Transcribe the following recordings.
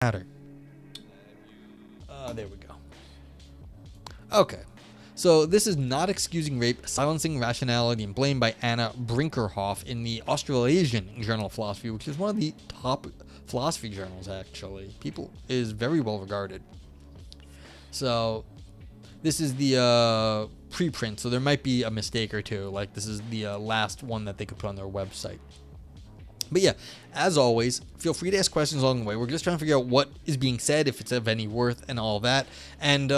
matter. There we go. Okay. So this is Not Excusing Rape, Silencing Rationality and Blame by Anna Brinkerhoff in the Australasian Journal of Philosophy, which is one of the top philosophy journals, actually. People is very well regarded. So this is the preprint, so there might be a mistake or two. Like this is the last one that they could put on their website. But yeah, as always, feel free to ask questions along the way. We're just trying to figure out what is being said, if it's of any worth, and all of that. And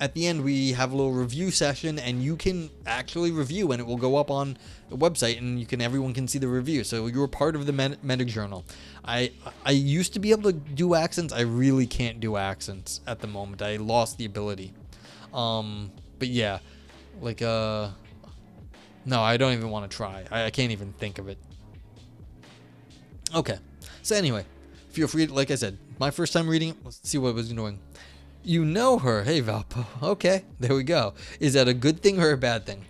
at the end, we have a little review session, and you can actually review, and it will go up on the website, and everyone can see the review. So you're part of the Medic Journal. I used to be able to do accents. I really can't do accents at the moment. I lost the ability. But yeah, like no, I don't even want to try. I can't even think of it. Okay, so anyway, feel free to, like I said, my first time reading it, let's see what it was doing. You know her. Hey, Valpo. Okay, there we go. Is that a good thing or a bad thing?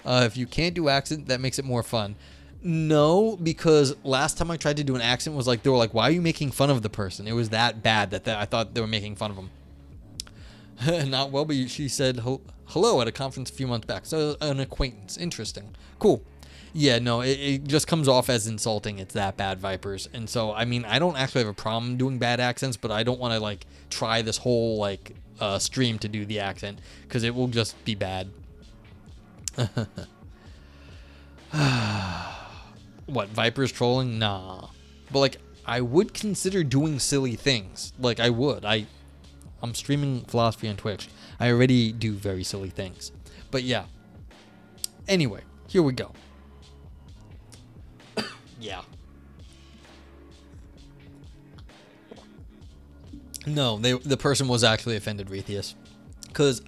If you can't do accent, that makes it more fun. No, because last time I tried to do an accent was like, they were like, why are you making fun of the person? It was that bad that I thought they were making fun of him. Not well, but she said hello at a conference a few months back. So an acquaintance. Interesting. Cool. Yeah, no, it just comes off as insulting. It's that bad, Vipers. And so, I mean, I don't actually have a problem doing bad accents, but I don't want to, like, try this whole, like, stream to do the accent, because it will just be bad. What, Vipers trolling? Nah. But, like, I would consider doing silly things. Like, I would. I'm streaming philosophy on Twitch. I already do very silly things. But, yeah. Anyway, here we go. Yeah. No, the person was actually offended, Retheus. Because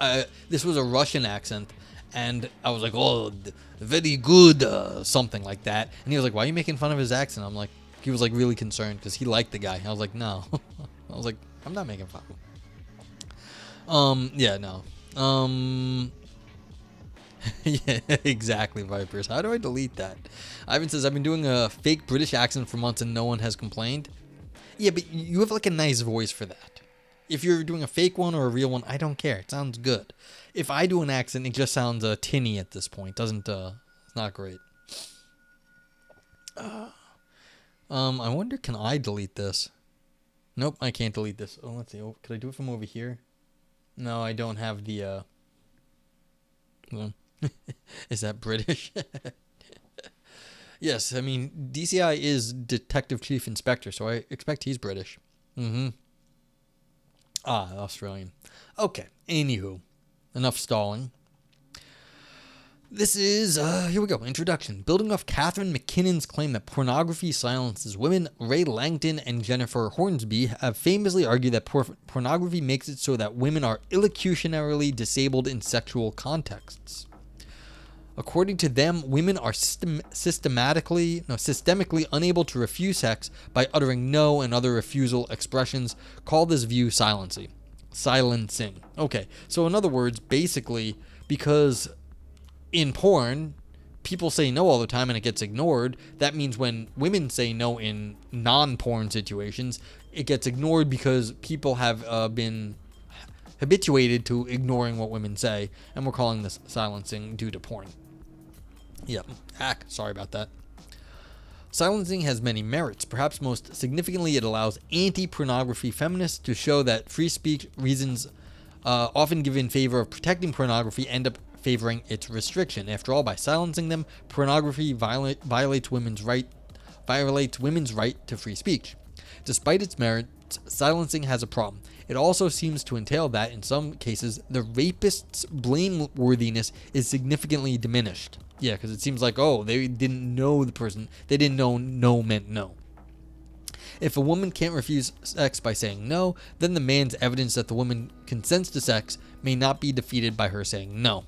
this was a Russian accent, and I was like, oh, very good, something like that. And he was like, why are you making fun of his accent? I'm like, he was like really concerned because he liked the guy. I was like, no. I was like, I'm not making fun of him. Yeah, no. Yeah, exactly, Vipers. How do I delete that? Ivan says, I've been doing a fake British accent for months and no one has complained. Yeah, but you have like a nice voice for that. If you're doing a fake one or a real one, I don't care. It sounds good. If I do an accent, it just sounds tinny at this point. It's not great. I wonder, can I delete this? Nope, I can't delete this. Oh, let's see. Oh, could I do it from over here? No, I don't have the, Is that British? Yes, I mean, DCI is Detective Chief Inspector, so I expect he's British. Australian. Okay, anywho, enough stalling. This is, here we go, introduction. Building off Catherine McKinnon's claim that pornography silences women, Ray Langton and Jennifer Hornsby have famously argued that pornography makes it so that women are illocutionarily disabled in sexual contexts. According to them, women are systemically unable to refuse sex by uttering no and other refusal expressions. Call this view silencing. Okay, so in other words, basically, because in porn, people say no all the time and it gets ignored, that means when women say no in non-porn situations, it gets ignored because people have been habituated to ignoring what women say, and we're calling this silencing due to porn. Yep, sorry about that. Silencing has many merits. Perhaps most significantly, it allows anti-pornography feminists to show that free speech reasons often given in favor of protecting pornography end up favoring its restriction. After all, by silencing them, pornography violates women's right to free speech. Despite its merits, silencing has a problem. It also seems to entail that, in some cases, the rapist's blameworthiness is significantly diminished. Yeah, because it seems like, oh, they didn't know the person. They didn't know no meant no. If a woman can't refuse sex by saying no, then the man's evidence that the woman consents to sex may not be defeated by her saying no.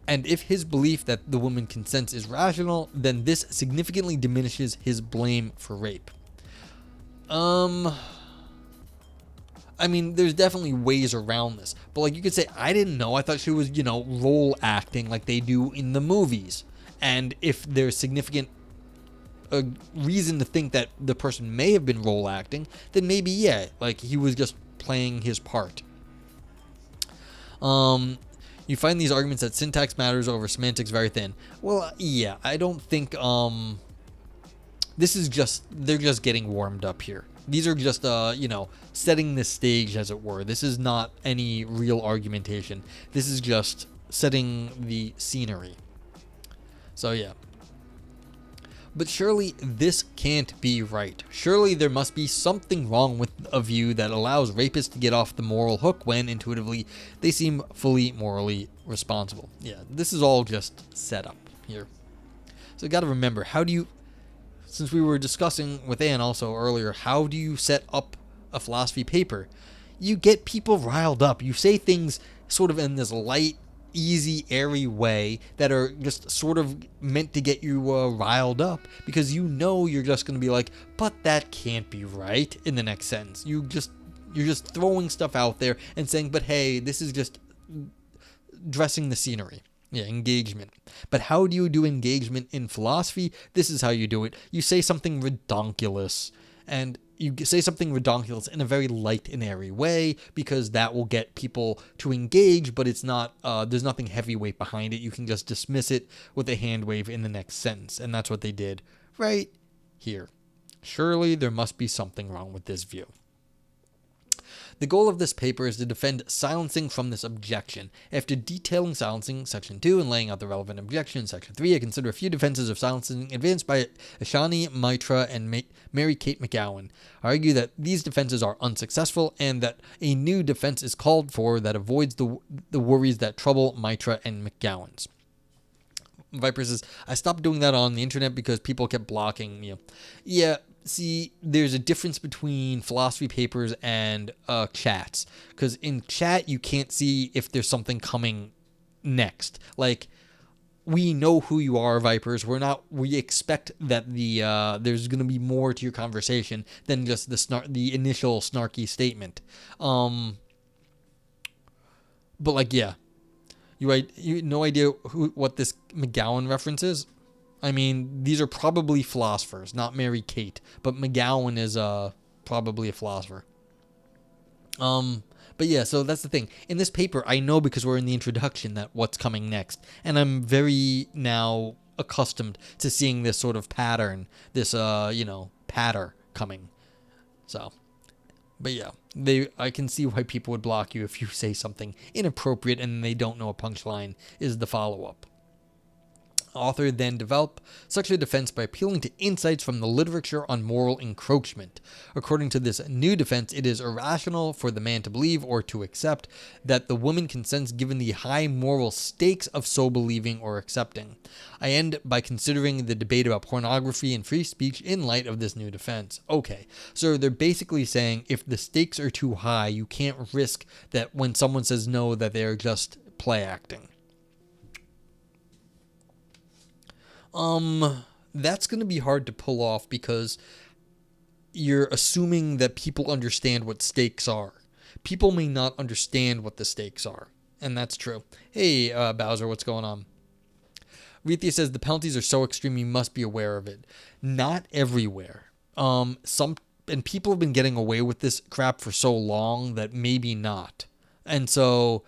And if his belief that the woman consents is rational, then this significantly diminishes his blame for rape. I mean, there's definitely ways around this. But like you could say, I didn't know. I thought she was, role acting like they do in the movies. And if there's significant a reason to think that the person may have been role acting, then maybe, yeah, like he was just playing his part. You find these arguments that syntax matters over semantics very thin. Well, yeah, I don't think, this is just, they're just getting warmed up here. These are just, setting the stage, as it were. This is not any real argumentation. This is just setting the scenery. So, yeah. But surely this can't be right. Surely there must be something wrong with a view that allows rapists to get off the moral hook when, intuitively, they seem fully morally responsible. Yeah, this is all just set up here. So you gotta remember, how do you, since we were discussing with Anne also earlier, how do you set up a philosophy paper? You get people riled up. You say things sort of in this light, easy, airy way that are just sort of meant to get you riled up, because you know you're just going to be like, but that can't be right in the next sentence. You're just throwing stuff out there and saying, but hey, this is just dressing the scenery. Yeah, engagement. But how do you do engagement in philosophy? This is how you do it. You say something redonkulous, and you say something redonkulous in a very light and airy way, because that will get people to engage, but it's not, there's nothing heavyweight behind it. You can just dismiss it with a hand wave in the next sentence, and that's what they did right here. Surely there must be something wrong with this view. The goal of this paper is to defend silencing from this objection. After detailing silencing, Section 2, and laying out the relevant objection in Section 3, I consider a few defenses of silencing advanced by Ashani Mitra and Mary Kate McGowan. I argue that these defenses are unsuccessful and that a new defense is called for that avoids the worries that trouble Mitra and McGowan's. Viper says, I stopped doing that on the internet because people kept blocking me. Yeah, see, there's a difference between philosophy papers and chats. Because in chat, you can't see if there's something coming next. Like, we know who you are, Vipers. We expect that there's going to be more to your conversation than just the initial snarky statement. But like, yeah. You no idea what this McGowan reference is? I mean, these are probably philosophers, not Mary Kate, but McGowan is probably a philosopher. But yeah, so that's the thing. In this paper, I know because we're in the introduction that what's coming next, and I'm very now accustomed to seeing this sort of pattern, this patter coming. So, but yeah, I can see why people would block you if you say something inappropriate and they don't know a punchline is the follow-up. Author then develop such a defense by appealing to insights from the literature on moral encroachment. According to this new defense, it is irrational for the man to believe or to accept that the woman consents given the high moral stakes of so believing or accepting. I end by considering the debate about pornography and free speech in light of this new defense. Okay, so they're basically saying if the stakes are too high, you can't risk that when someone says no that they're just play acting. That's going to be hard to pull off because you're assuming that people understand what stakes are. People may not understand what the stakes are, and that's true. Hey, Bowser, what's going on? Rethia says the penalties are so extreme you must be aware of it. Not everywhere. And people have been getting away with this crap for so long that maybe not. And so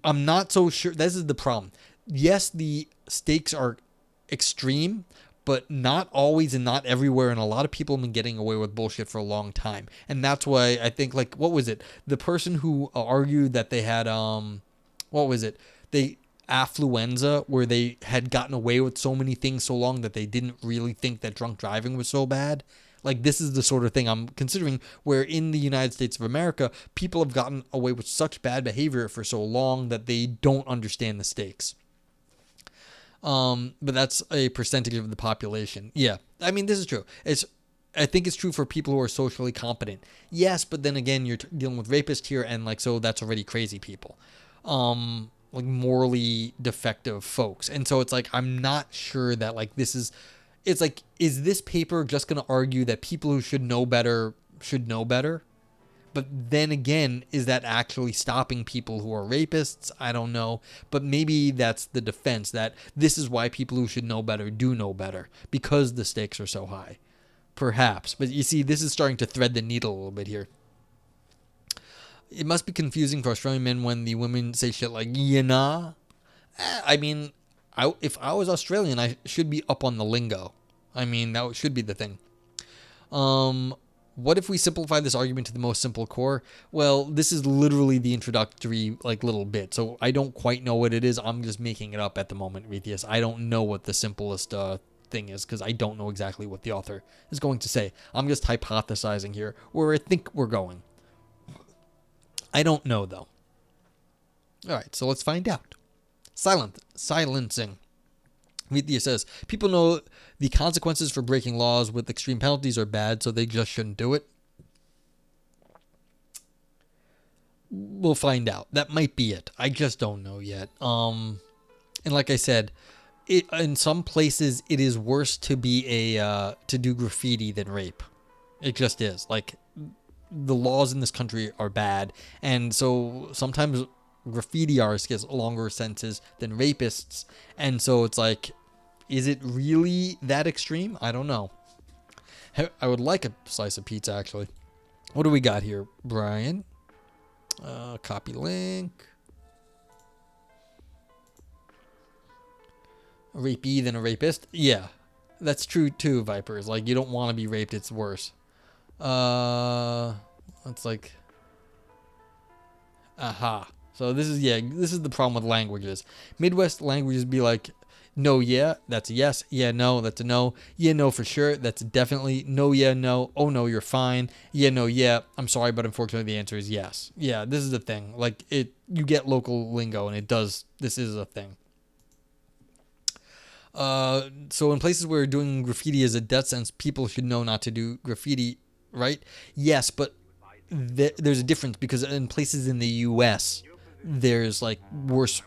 I'm not so sure. This is the problem. Yes, the stakes are extreme, but not always and not everywhere, and a lot of people have been getting away with bullshit for a long time, and that's why I think, like, what was it, the person who argued that they had affluenza, where they had gotten away with so many things so long that they didn't really think that drunk driving was so bad. Like, this is the sort of thing I'm considering, where in the United States of America, people have gotten away with such bad behavior for so long that they don't understand the stakes. But that's a percentage of the population. Yeah, I mean, this is true. I think it's true for people who are socially competent. Yes, but then again, you're dealing with rapists here, and like, so that's already crazy people. Like morally defective folks. And so it's like, I'm not sure that like is this paper just going to argue that people who should know better should know better? But then again, is that actually stopping people who are rapists? I don't know. But maybe that's the defense, that this is why people who should know better do know better, because the stakes are so high. Perhaps. But you see, this is starting to thread the needle a little bit here. It must be confusing for Australian men when the women say shit like, yeah, nah. I mean, if I was Australian, I should be up on the lingo. I mean, that should be the thing. What if we simplify this argument to the most simple core? Well, this is literally the introductory little bit, so I don't quite know what it is. I'm just making it up at the moment, Rethius. I don't know what the simplest thing is, because I don't know exactly what the author is going to say. I'm just hypothesizing here where I think we're going. I don't know, though. All right, so let's find out. Silencing. Vitya says, people know the consequences for breaking laws with extreme penalties are bad, so they just shouldn't do it. We'll find out. That might be it. I just don't know yet. And like I said, in some places it is worse to be to do graffiti than rape. It just is. Like, the laws in this country are bad, and so sometimes graffiti artists get longer sentences than rapists, and so it's like, is it really that extreme? I don't know. I would like a slice of pizza, actually. What do we got here, Brian? Copy link. A rapee than a rapist? Yeah, that's true too, Vipers. Like, you don't want to be raped, it's worse. It's like, aha. So this is the problem with languages. Midwest languages be like, no, yeah, that's a yes. Yeah, no, that's a no. Yeah, no, for sure, that's a definitely. No, yeah, no. Oh, no, you're fine. Yeah, no, yeah. I'm sorry, but unfortunately the answer is yes. Yeah, this is the thing. Like, you get local lingo, and this is a thing. So in places where doing graffiti is a death sentence, people should know not to do graffiti, right? Yes, but there's a difference, because in places in the U.S., there's like worse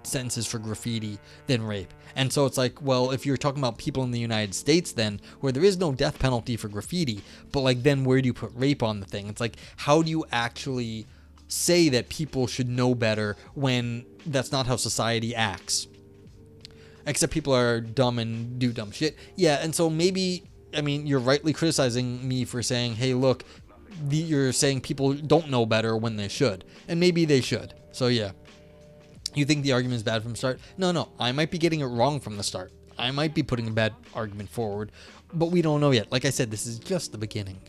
sentences for graffiti than rape. And so it's like, well, if you're talking about people in the United States, then where there is no death penalty for graffiti, but like, then where do you put rape on the thing? It's like, how do you actually say that people should know better when that's not how society acts? Except people are dumb and do dumb shit. Yeah, and so maybe, I mean, you're rightly criticizing me for saying, hey, look, you're saying people don't know better when they should. And maybe they should. So yeah. You think the argument is bad from the start? No. I might be getting it wrong from the start. I might be putting a bad argument forward. But we don't know yet. Like I said, this is just the beginning.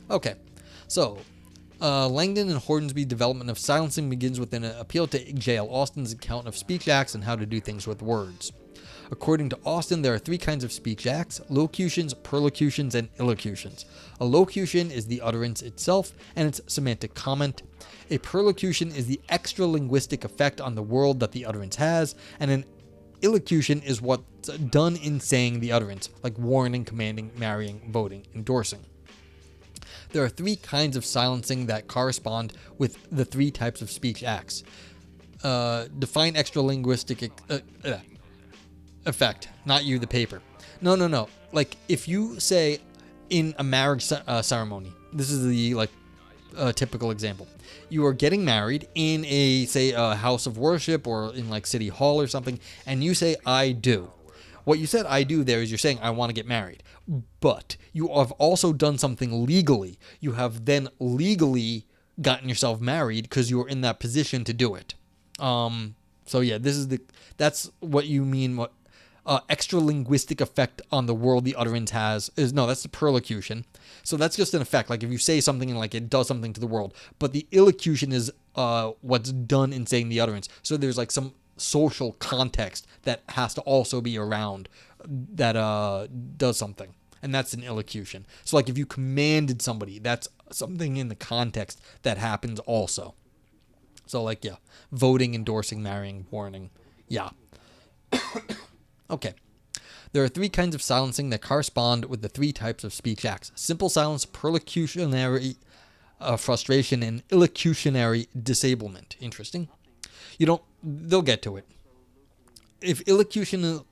Okay. So, Langdon and Hornsby's development of silencing begins with an appeal to J.L. Austin's account of speech acts and how to do things with words. According to Austin, there are three kinds of speech acts: locutions, perlocutions, and illocutions. A locution is the utterance itself and its semantic comment. A perlocution is the extra-linguistic effect on the world that the utterance has, and an illocution is what's done in saying the utterance, like warning, commanding, marrying, voting, endorsing. There are three kinds of silencing that correspond with the three types of speech acts. Define extra-linguistic effect, not you, the paper. No. Like, if you say in a marriage ceremony, this is the typical example. You are getting married in a house of worship or in like City Hall or something, and you say, I do. What you said, I do, there is you're saying, I want to get married. But you have also done something legally. You have then legally gotten yourself married because you were in that position to do it. So yeah, that's what you mean. What extra linguistic effect on the world the utterance has is, no, that's the perlocution. So that's just an effect. Like, if you say something and like it does something to the world, but the illocution is what's done in saying the utterance. So there's like some social context that has to also be around that does something, and that's an illocution. So like, if you commanded somebody, that's something in the context that happens also. So like, yeah, voting, endorsing, marrying, warning. Yeah. Okay. There are three kinds of silencing that correspond with the three types of speech acts: simple silence, perlocutionary frustration, and illocutionary disablement. Interesting. They'll get to it. If illocution,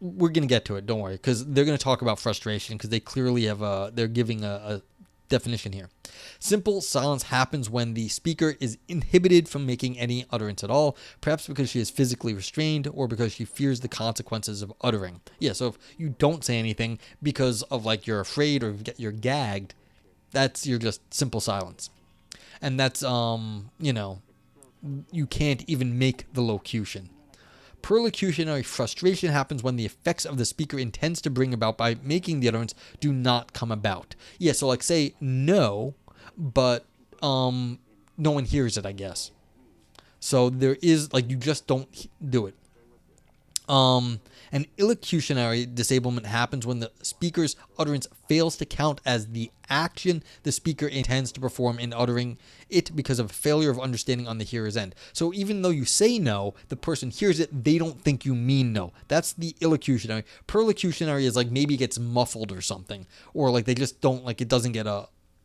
we're going to get to it, don't worry, because they're going to talk about frustration, because they clearly have they're giving a definition here. Simple silence happens when the speaker is inhibited from making any utterance at all, perhaps because she is physically restrained or because she fears the consequences of uttering. Yeah, so if you don't say anything because of like you're afraid or you're gagged, that's your just simple silence. And that's, you can't even make the locution. Perlocutionary frustration happens when the effects of the speaker intends to bring about by making the utterance do not come about. Yeah, so like say no, but no one hears it, I guess. So there is like you just don't do it. An illocutionary disablement happens when the speaker's utterance fails to count as the action the speaker intends to perform in uttering it because of failure of understanding on the hearer's end. So even though you say no, the person hears it, they don't think you mean no. That's the illocutionary. Perlocutionary is like maybe it gets muffled or something, or like they just don't, like it doesn't get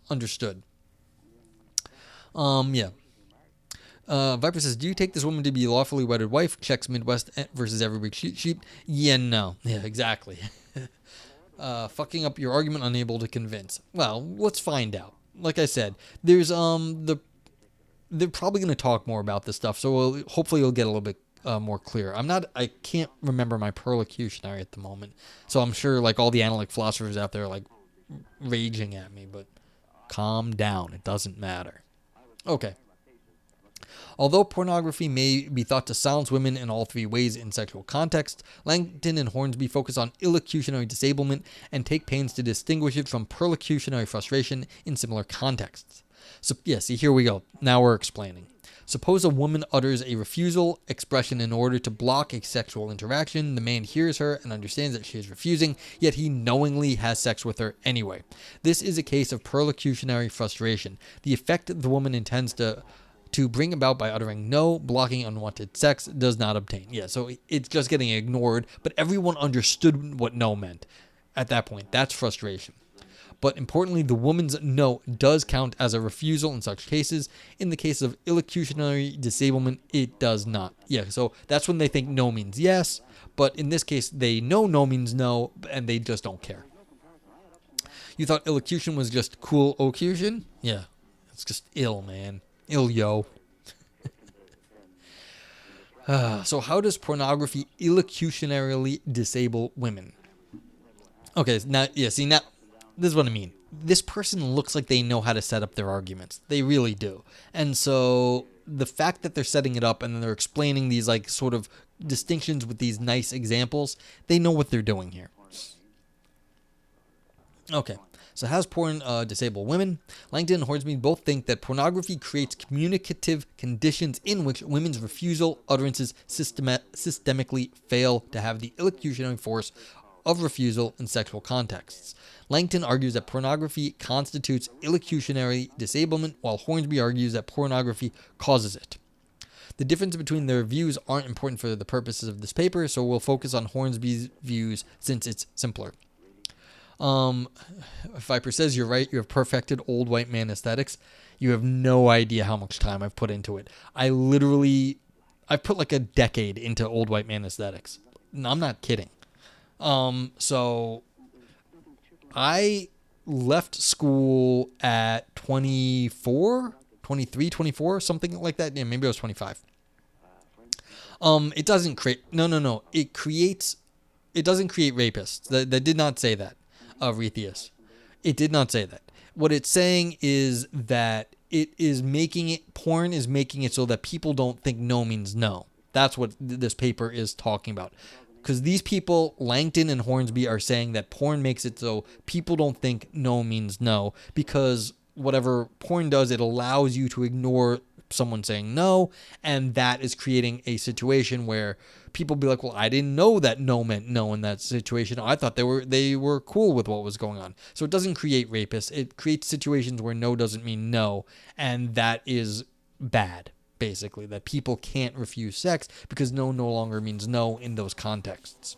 understood. Yeah. Viper says, do you take this woman to be a lawfully wedded wife? Checks Midwest versus every week sheep. Yeah, no. Yeah, exactly. Fucking up your argument, unable to convince. Well, let's find out. Like I said, there's they're probably going to talk more about this stuff, so hopefully you'll get a little bit more clear. I can't remember my perlocutionary at the moment, so I'm sure like all the analytic philosophers out there are like raging at me, but calm down. It doesn't matter. Okay. Although pornography may be thought to silence women in all three ways in sexual context, Langton and Hornsby focus on illocutionary disablement and take pains to distinguish it from perlocutionary frustration in similar contexts. So, yeah, see, here we go. Now we're explaining. Suppose a woman utters a refusal expression in order to block a sexual interaction. The man hears her and understands that she is refusing, yet he knowingly has sex with her anyway. This is a case of perlocutionary frustration. The effect the woman intends to bring about by uttering no, blocking unwanted sex, does not obtain. Yeah, so it's just getting ignored, but everyone understood what no meant at that point. That's frustration. But importantly, the woman's no does count as a refusal in such cases. In the case of illocutionary disablement, it does not. Yeah, so that's when they think no means yes, but in this case, they know no means no, and they just don't care. You thought illocution was just cool ocution? Yeah, it's just ill, man. Ill, yo. So how does pornography illocutionarily disable women? Okay, now, yeah, see, now, this is what I mean. This person looks like they know how to set up their arguments. They really do. And so the fact that they're setting it up and then they're explaining these, like, sort of distinctions with these nice examples, they know what they're doing here. Okay. So how does porn disable women? Langton and Hornsby both think that pornography creates communicative conditions in which women's refusal utterances systemically fail to have the illocutionary force of refusal in sexual contexts. Langton argues that pornography constitutes illocutionary disablement, while Hornsby argues that pornography causes it. The difference between their views aren't important for the purposes of this paper, so we'll focus on Hornsby's views since it's simpler. Viper says, you're right, you have perfected old white man aesthetics. You have no idea how much time I've put into it. I've put like a decade into old white man aesthetics. No, I'm not kidding. So I left school at 24, 23, 24, something like that. Yeah, maybe I was 25. It doesn't create, no. It doesn't create rapists. That did not say that. Retheus. It did not say that. What it's saying is that porn is making it so that people don't think no means no. That's what this paper is talking about. Because these people, Langton and Hornsby, are saying that porn makes it so people don't think no means no. Because whatever porn does, it allows you to ignore someone saying no, and that is creating a situation where people be like, well, I didn't know that no meant no in that situation. I thought they were cool with what was going on. So it doesn't create rapists. It creates situations where no doesn't mean no, and that is bad, basically, that people can't refuse sex because no longer means no in those contexts.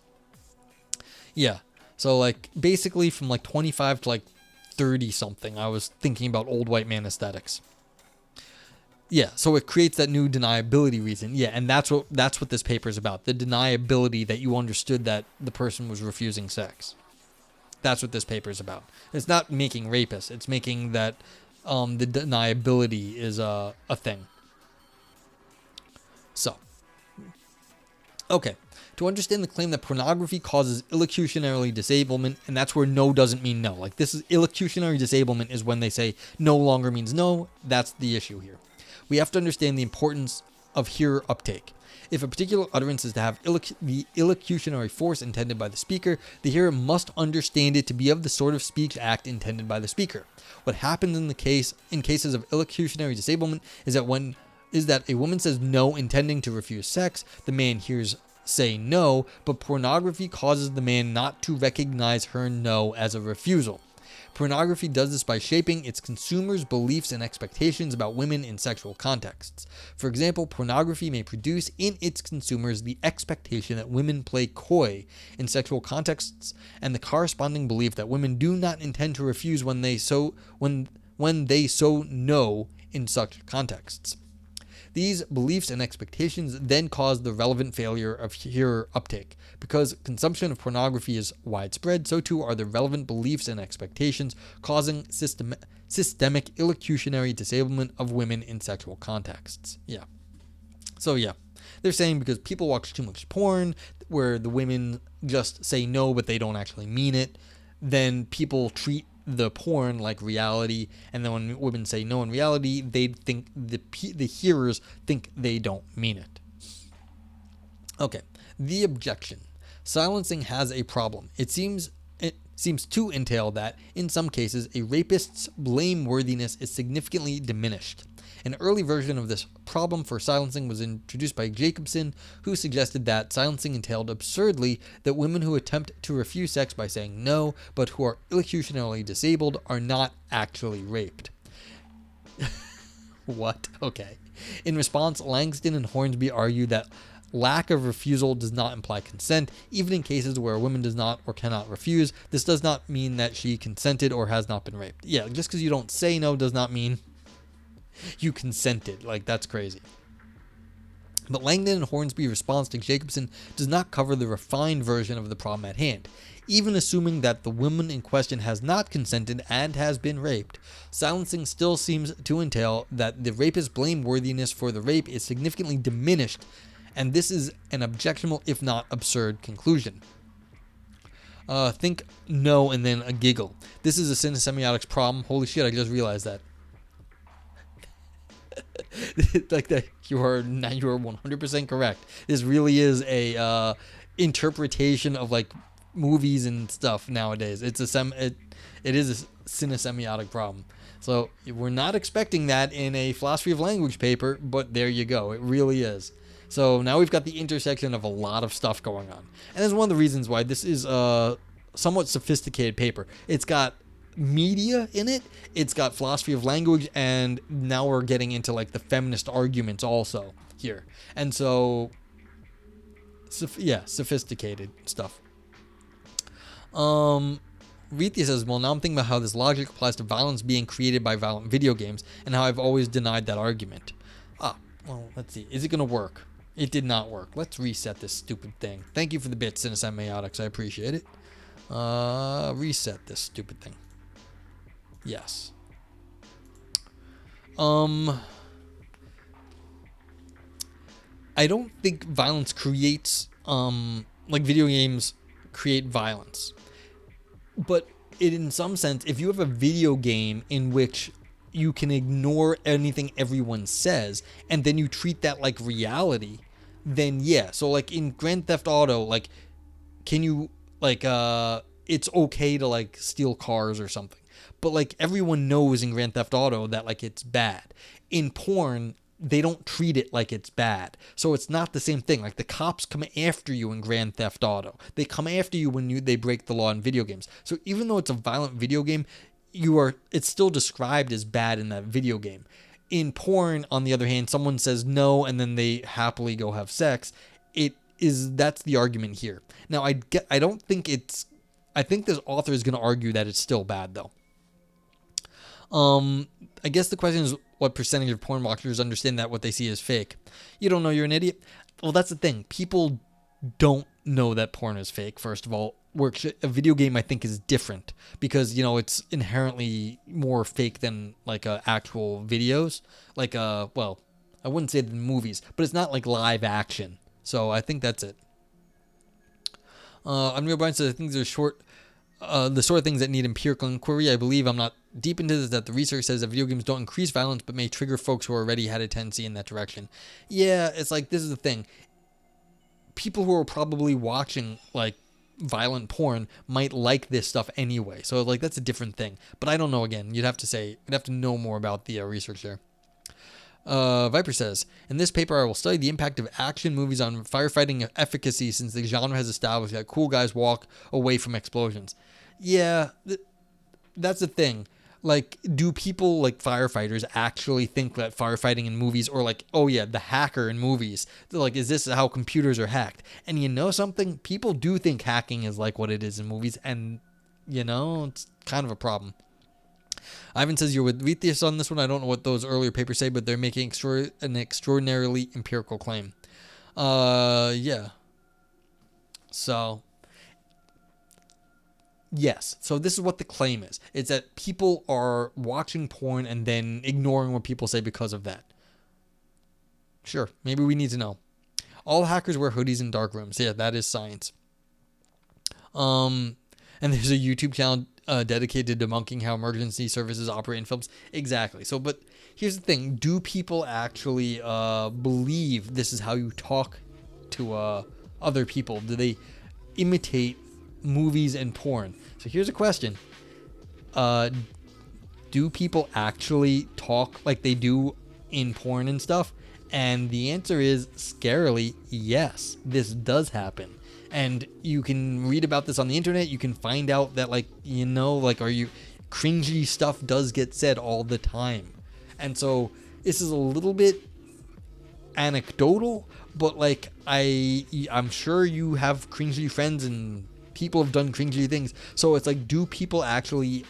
Yeah. So like basically from like 25 to like 30 something, I was thinking about old white man aesthetics. Yeah, so it creates that new deniability reason. Yeah, and that's what this paper is about. The deniability that you understood that the person was refusing sex. That's what this paper is about. It's not making rapists. It's making that the deniability is a thing. So, okay. To understand the claim that pornography causes illocutionary disablement, and that's where no doesn't mean no. Like, this is illocutionary disablement is when they say no longer means no. That's the issue here. We have to understand the importance of hearer uptake. If a particular utterance is to have the illocutionary force intended by the speaker, the hearer must understand it to be of the sort of speech act intended by the speaker. What happens in cases of illocutionary disablement is that a woman says no intending to refuse sex, the man hears say no, but pornography causes the man not to recognize her no as a refusal. Pornography does this by shaping its consumers' beliefs and expectations about women in sexual contexts. For example, pornography may produce in its consumers the expectation that women play coy in sexual contexts and the corresponding belief that women do not intend to refuse when they so no in such contexts. These beliefs and expectations then cause the relevant failure of hearer uptake. Because consumption of pornography is widespread, so too are the relevant beliefs and expectations, causing systemic illocutionary disablement of women in sexual contexts. Yeah. So yeah, they're saying because people watch too much porn, where the women just say no, but they don't actually mean it, then people treat the porn like reality, and then when women say no in reality, they think the hearers think they don't mean it. Okay, the objection. Silencing has a problem. It seems to entail that, in some cases, a rapist's blameworthiness is significantly diminished. An early version of this problem for silencing was introduced by Jacobson, who suggested that silencing entailed absurdly that women who attempt to refuse sex by saying no, but who are illocutionarily disabled, are not actually raped. What? Okay. In response, Langston and Hornsby argue that lack of refusal does not imply consent, even in cases where a woman does not or cannot refuse. This does not mean that she consented or has not been raped. Yeah, just because you don't say no does not mean you consented. Like, that's crazy. But Langdon and Hornsby's response to Jacobson does not cover the refined version of the problem at hand. Even assuming that the woman in question has not consented and has been raped, silencing still seems to entail that the rapist's blameworthiness for the rape is significantly diminished, and this is an objectionable, if not absurd, conclusion. Think no and then a giggle. This is a synestemiotics problem. Holy shit, I just realized that. Like that, you are 100% correct. This really is a interpretation of like movies and stuff nowadays. It is a synestemiotic problem. So we're not expecting that in a philosophy of language paper, but there you go. It really is. So now we've got the intersection of a lot of stuff going on, and that's one of the reasons why this is a somewhat sophisticated paper. It's got media in it, it's got philosophy of language, and now we're getting into like the feminist arguments also here. And so sophisticated stuff. Rethia says, well, now I'm thinking about how this logic applies to violence being created by violent video games and how I've always denied that argument. Well, let's see, is it gonna work? It did not work. Let's reset this stupid thing. Thank you for the bits, Synestemiotics, I appreciate it. Reset this stupid thing. Yes. I don't think violence creates, like video games create violence. But in some sense, if you have a video game in which you can ignore anything everyone says, and then you treat that like reality, then yeah. So like in Grand Theft Auto, like, can you, like, it's okay to like steal cars or something. But like everyone knows in Grand Theft Auto that like it's bad. In porn, they don't treat it like it's bad. So it's not the same thing. Like the cops come after you in Grand Theft Auto. They come after you when they break the law in video games. So even though it's a violent video game, it's still described as bad in that video game. In porn, on the other hand, someone says no and then they happily go have sex. That's the argument here. Now I think this author is going to argue that it's still bad though. I guess the question is what percentage of porn watchers understand that what they see is fake. You don't know, you're an idiot. Well, that's the thing. People don't know that porn is fake, first of all. works. A video game, I think, is different because, you know, it's inherently more fake than like actual videos. Like, well, I wouldn't say the movies, but it's not like live action. So I think that's it. I'm Neil Bryan says, I think there's the sort of things that need empirical inquiry. I believe I'm not deep into this, that the research says that video games don't increase violence, but may trigger folks who already had a tendency in that direction. Yeah, it's like, this is the thing. People who are probably watching like violent porn might like this stuff anyway. So like, that's a different thing. But I don't know, again, you'd have to know more about the research there. Viper says, in this paper I will study the impact of action movies on firefighting efficacy, since the genre has established that cool guys walk away from explosions. Yeah, that's the thing. Like, do people like firefighters actually think that firefighting in movies, or like, oh yeah, the hacker in movies, like, is this how computers are hacked? And you know something? People do think hacking is like what it is in movies, and you know, it's kind of a problem. Ivan says, you're with Vithius on this one. I don't know what those earlier papers say, but they're making an extraordinarily empirical claim. Yeah. So, yes. So this is what the claim is. It's that people are watching porn and then ignoring what people say because of that. Sure. Maybe we need to know. All hackers wear hoodies in dark rooms. Yeah, that is science. And there's a YouTube channel dedicated to debunking how emergency services operate in films. Exactly. So, but here's the thing. Do people actually believe this is how you talk to other people? Do they imitate movies and porn? So here's a question. Do people actually talk like they do in porn and stuff? And the answer is, scarily, yes. This does happen. And you can read about this on the internet. You can find out that, like, you know, like, cringy stuff does get said all the time. And so this is a little bit anecdotal, but like, I'm sure you have cringy friends and people have done cringy things. So it's like, do people actually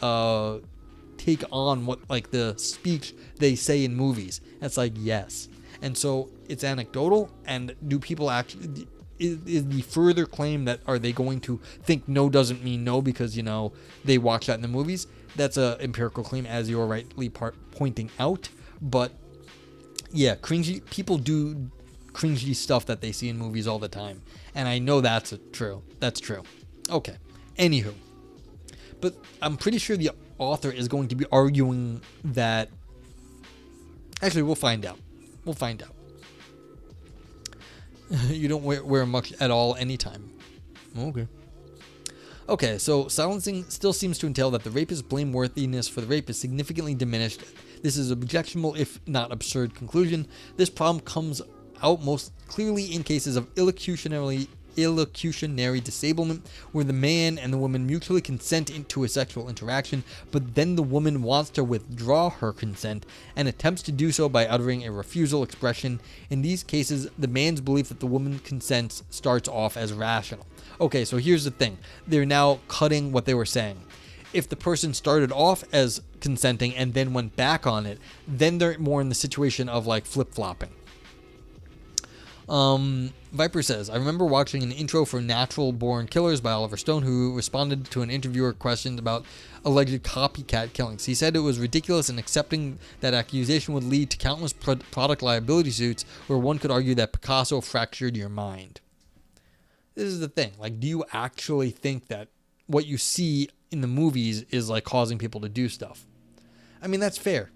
take on what, like, the speech they say in movies? And it's like, yes. And so it's anecdotal. And do people actually... Is the further claim that are they going to think no doesn't mean no because, you know, they watch that in the movies? That's a empirical claim, as you're rightly pointing out. But yeah, cringy people do cringy stuff that they see in movies all the time, and I know that's true. That's true. Okay. Anywho, but I'm pretty sure the author is going to be arguing that. Actually, we'll find out. We'll find out. You don't wear much at all anytime. Okay. Okay, so silencing still seems to entail that the rapist's blameworthiness for the rape is significantly diminished. This is an objectionable, if not absurd, conclusion. This problem comes out most clearly in cases of illocutionary disablement, where the man and the woman mutually consent into a sexual interaction, but then the woman wants to withdraw her consent and attempts to do so by uttering a refusal expression. In these cases, the man's belief that the woman consents starts off as rational. Okay, so here's the thing. They're now cutting what they were saying. If the person started off as consenting and then went back on it, then they're more in the situation of like flip-flopping. Viper says, I remember watching an intro for Natural Born Killers by Oliver Stone, who responded to an interviewer questioned about alleged copycat killings. He said it was ridiculous, and accepting that accusation would lead to countless product liability suits where one could argue that Picasso fractured your mind. This is the thing. Like, do you actually think that what you see in the movies is like causing people to do stuff? I mean, that's fair.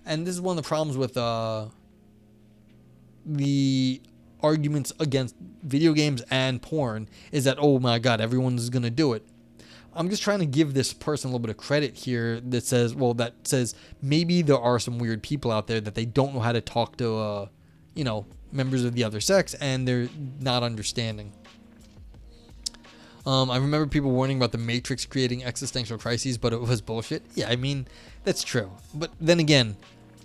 And this is one of the problems with the arguments against video games and porn is that, oh my god, everyone's gonna do it. I'm just trying to give this person a little bit of credit here that says maybe there are some weird people out there that they don't know how to talk to members of the other sex, and they're not understanding. I remember people warning about the Matrix creating existential crises, but it was bullshit. Yeah, I mean, that's true. But then again,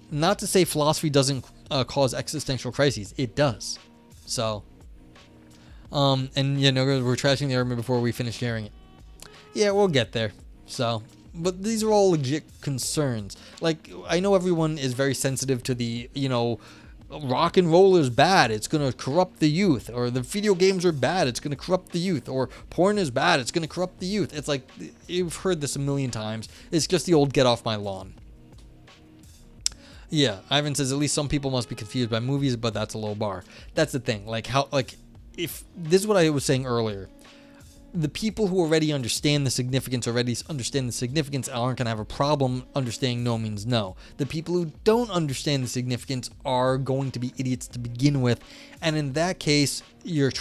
not to say philosophy doesn't cause existential crises. It does. So, and we're trashing the argument before we finish sharing it. Yeah, we'll get there. So, but these are all legit concerns. Like, I know everyone is very sensitive to the, rock and roll is bad, it's going to corrupt the youth, or the video games are bad, it's going to corrupt the youth, or porn is bad, it's going to corrupt the youth. It's like, you've heard this a million times. It's just the old get off my lawn. Yeah, Ivan says at least some people must be confused by movies, but that's a low bar. That's the thing. Like, how, like, if this is what I was saying earlier, the people who already understand the significance aren't going to have a problem understanding no means no. The people who don't understand the significance are going to be idiots to begin with, and in that case, you're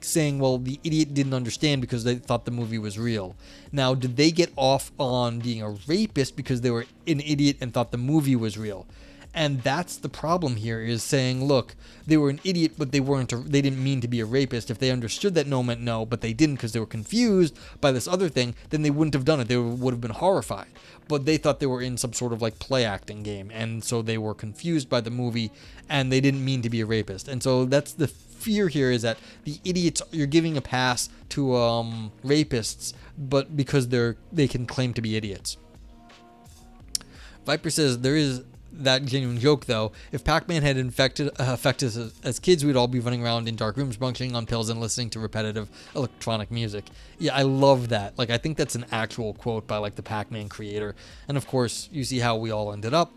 saying, well, the idiot didn't understand because they thought the movie was real. Now, did they get off on being a rapist because they were an idiot and thought the movie was real? And that's the problem here, is saying, look, they were an idiot, but they didn't mean to be a rapist. If they understood that no meant no, but they didn't because they were confused by this other thing, then they wouldn't have done it. They would have been horrified. But they thought they were in some sort of like play acting game, and so they were confused by the movie, and they didn't mean to be a rapist. And so that's the fear here, is that the idiots, you're giving a pass to rapists, but because they can claim to be idiots. Viper says there is that genuine joke though. If Pac-Man had affected us as kids, we'd all be running around in dark rooms, bunching on pills and listening to repetitive electronic music. Yeah, I love that. Like, I think that's an actual quote by like the Pac-Man creator. And of course, you see how we all ended up.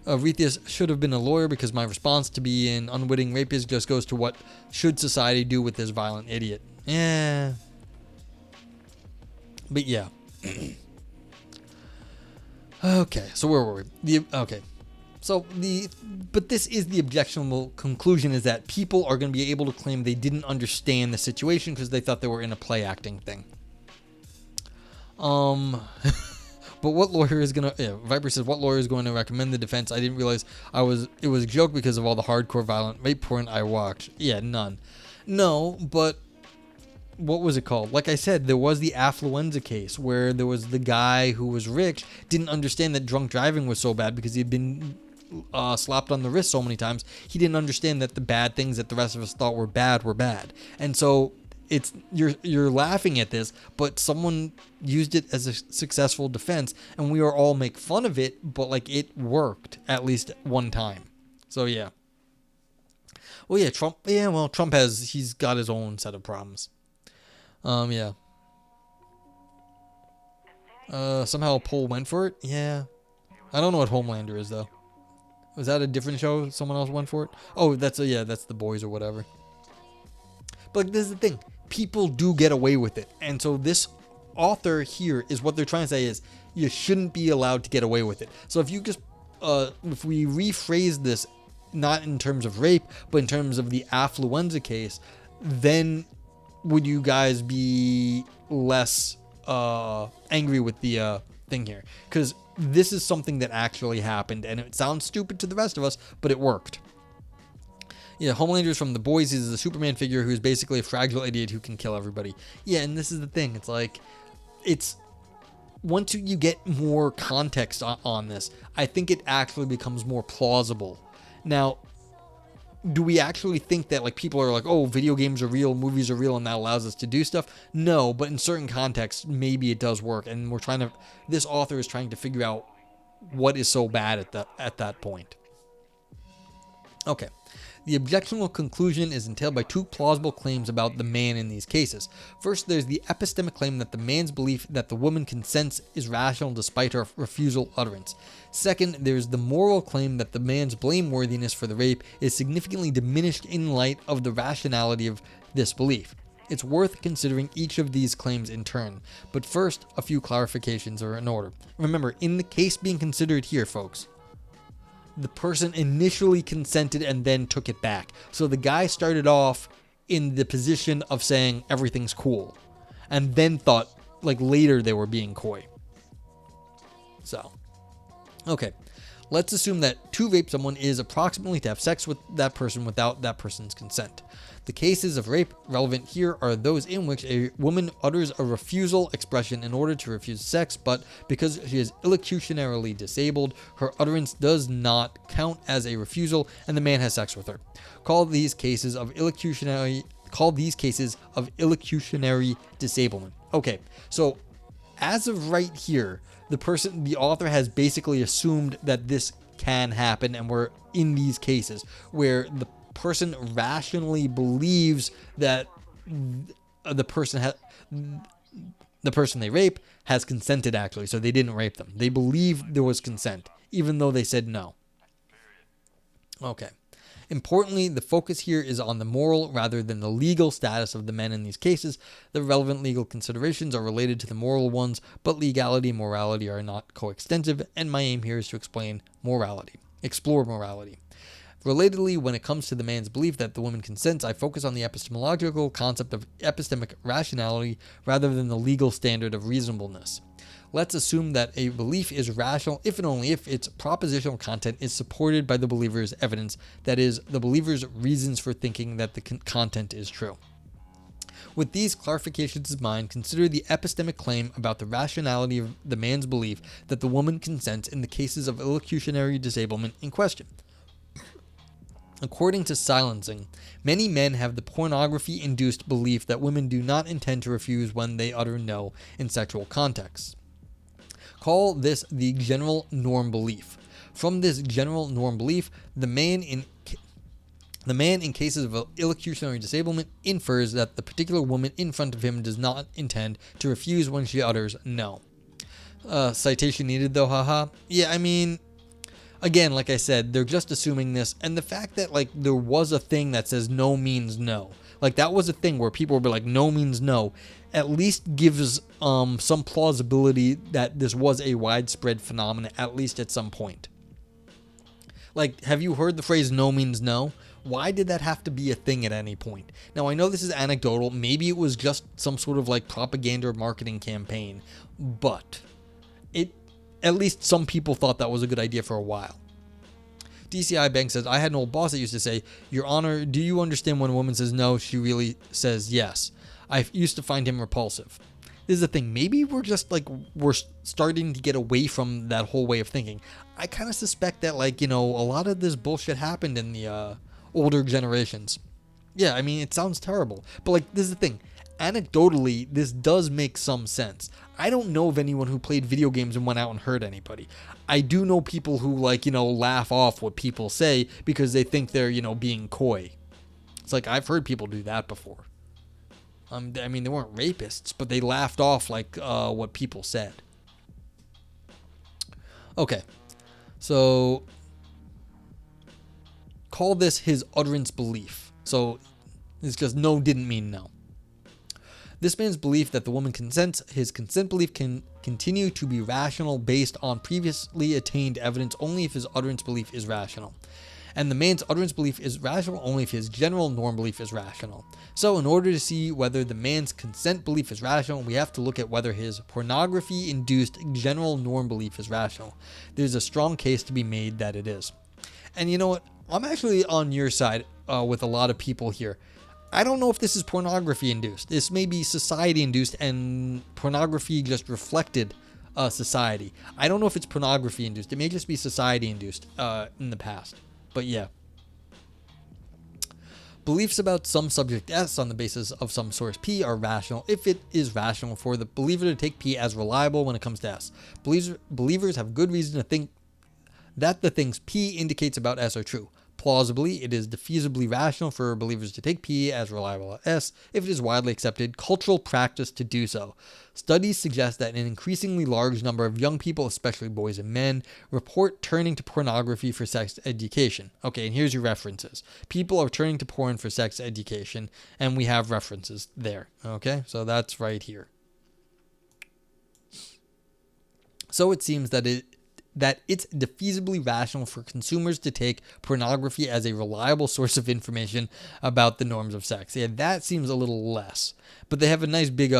Arethius should have been a lawyer because my response to be an unwitting rapist just goes to what should society do with this violent idiot. Yeah. But yeah. Okay, so where were we? But this is the objectionable conclusion, is that people are going to be able to claim they didn't understand the situation because they thought they were in a play acting thing. But what lawyer is going to... Yeah, Viper says, what lawyer is going to recommend the defense? I didn't realize it was a joke because of all the hardcore violent rape porn I watched. Yeah, none. No, but... What was it called? Like I said, there was the affluenza case where there was the guy who was rich, didn't understand that drunk driving was so bad because he'd been slapped on the wrist so many times. He didn't understand that the bad things that the rest of us thought were bad. And so it's you're laughing at this, but someone used it as a successful defense, and we all make fun of it, but like it worked at least one time. So yeah. Well, yeah, Trump. Yeah, well, he's got his own set of problems. Yeah. Somehow a poll went for it? Yeah. I don't know what Homelander is, though. Was that a different show? Someone else went for it? Oh, that's The Boys or whatever. But like, this is the thing. People do get away with it. And so this author here is what they're trying to say is you shouldn't be allowed to get away with it. So if you just, if we rephrase this, not in terms of rape, but in terms of the affluenza case, then would you guys be less angry with the thing here? Because this is something that actually happened, and it sounds stupid to the rest of us, but it worked. Yeah, Homelander's from The Boys. He's a Superman figure who's basically a fragile idiot who can kill everybody. Yeah, and this is the thing. It's like, once you get more context on this, I think it actually becomes more plausible. Now, do we actually think that like people are like, oh, video games are real, movies are real, and that allows us to do stuff? No, but in certain contexts, maybe it does work. And this author is trying to figure out what is so bad at that point. Okay. The objectionable conclusion is entailed by two plausible claims about the man in these cases. First, there's the epistemic claim that the man's belief that the woman consents is rational despite her refusal utterance. Second, there's the moral claim that the man's blameworthiness for the rape is significantly diminished in light of the rationality of this belief. It's worth considering each of these claims in turn. But first, a few clarifications are in order. Remember, in the case being considered here, folks, the person initially consented and then took it back. So the guy started off in the position of saying everything's cool, and then thought like later they were being coy. So, okay. Let's assume that to rape someone is approximately to have sex with that person without that person's consent. The cases of rape relevant here are those in which a woman utters a refusal expression in order to refuse sex, but because she is illocutionarily disabled, her utterance does not count as a refusal and the man has sex with her. Call these cases of illocutionary disablement. Okay, so as of right here, the author has basically assumed that this can happen, and we're in these cases where the person rationally believes that the person they rape has consented, actually, so they didn't rape them. They believe there was consent, even though they said no. Okay. Importantly, the focus here is on the moral rather than the legal status of the men in these cases. The relevant legal considerations are related to the moral ones, but legality and morality are not coextensive, and my aim here is to explore morality. Relatedly, when it comes to the man's belief that the woman consents, I focus on the epistemological concept of epistemic rationality rather than the legal standard of reasonableness. Let's assume that a belief is rational if and only if its propositional content is supported by the believer's evidence, that is, the believer's reasons for thinking that the content is true. With these clarifications in mind, consider the epistemic claim about the rationality of the man's belief that the woman consents in the cases of illocutionary disablement in question. According to Silencing, many men have the pornography-induced belief that women do not intend to refuse when they utter no in sexual contexts. Call this the general norm belief. From this general norm belief, the man in cases of illocutionary disablement infers that the particular woman in front of him does not intend to refuse when she utters no. Citation needed though, haha. Yeah, I mean, again, like I said, they're just assuming this, and the fact that like there was a thing that says no means no. Like that was a thing where people would be like no means no, at least gives some plausibility that this was a widespread phenomenon, at least at some point. Like, have you heard the phrase no means no? Why did that have to be a thing at any point? Now, I know this is anecdotal. Maybe it was just some sort of like propaganda or marketing campaign, but at least some people thought that was a good idea for a while. DCI Bank says, I had an old boss that used to say, Your Honor, do you understand when a woman says no, she really says yes? I used to find him repulsive. This is the thing. Maybe we're starting to get away from that whole way of thinking. I kind of suspect that, a lot of this bullshit happened in the older generations. Yeah, I mean, it sounds terrible. But, this is the thing. Anecdotally, this does make some sense. I don't know of anyone who played video games and went out and hurt anybody. I do know people who, laugh off what people say because they think they're, being coy. It's like, I've heard people do that before. I mean, they weren't rapists, but they laughed off, what people said. Okay. So, call this his utterance belief. So, it's just no didn't mean no. This man's belief that the woman consents, his consent belief can continue to be rational based on previously attained evidence only if his utterance belief is rational. And the man's utterance belief is rational only if his general norm belief is rational. So in order to see whether the man's consent belief is rational, we have to look at whether his pornography-induced general norm belief is rational. There's a strong case to be made that it is. And you know what? I'm actually on your side with a lot of people here. I don't know if this is pornography-induced. This may be society-induced, and pornography just reflected society. I don't know if it's pornography-induced. It may just be society-induced in the past. But yeah. Beliefs about some subject S on the basis of some source P are rational if it is rational for the believer to take P as reliable when it comes to S. Believers have good reason to think that the things P indicates about S are true. Plausibly, it is defeasibly rational for believers to take P as reliable as S if it is widely accepted cultural practice to do so. Studies suggest that an increasingly large number of young people, especially boys and men, report turning to pornography for sex education. Okay, and here's your references. People are turning to porn for sex education, and we have references there. Okay, so that's right here. So it seems that it's defeasibly rational for consumers to take pornography as a reliable source of information about the norms of sex. Yeah, that seems a little less. But they have a nice big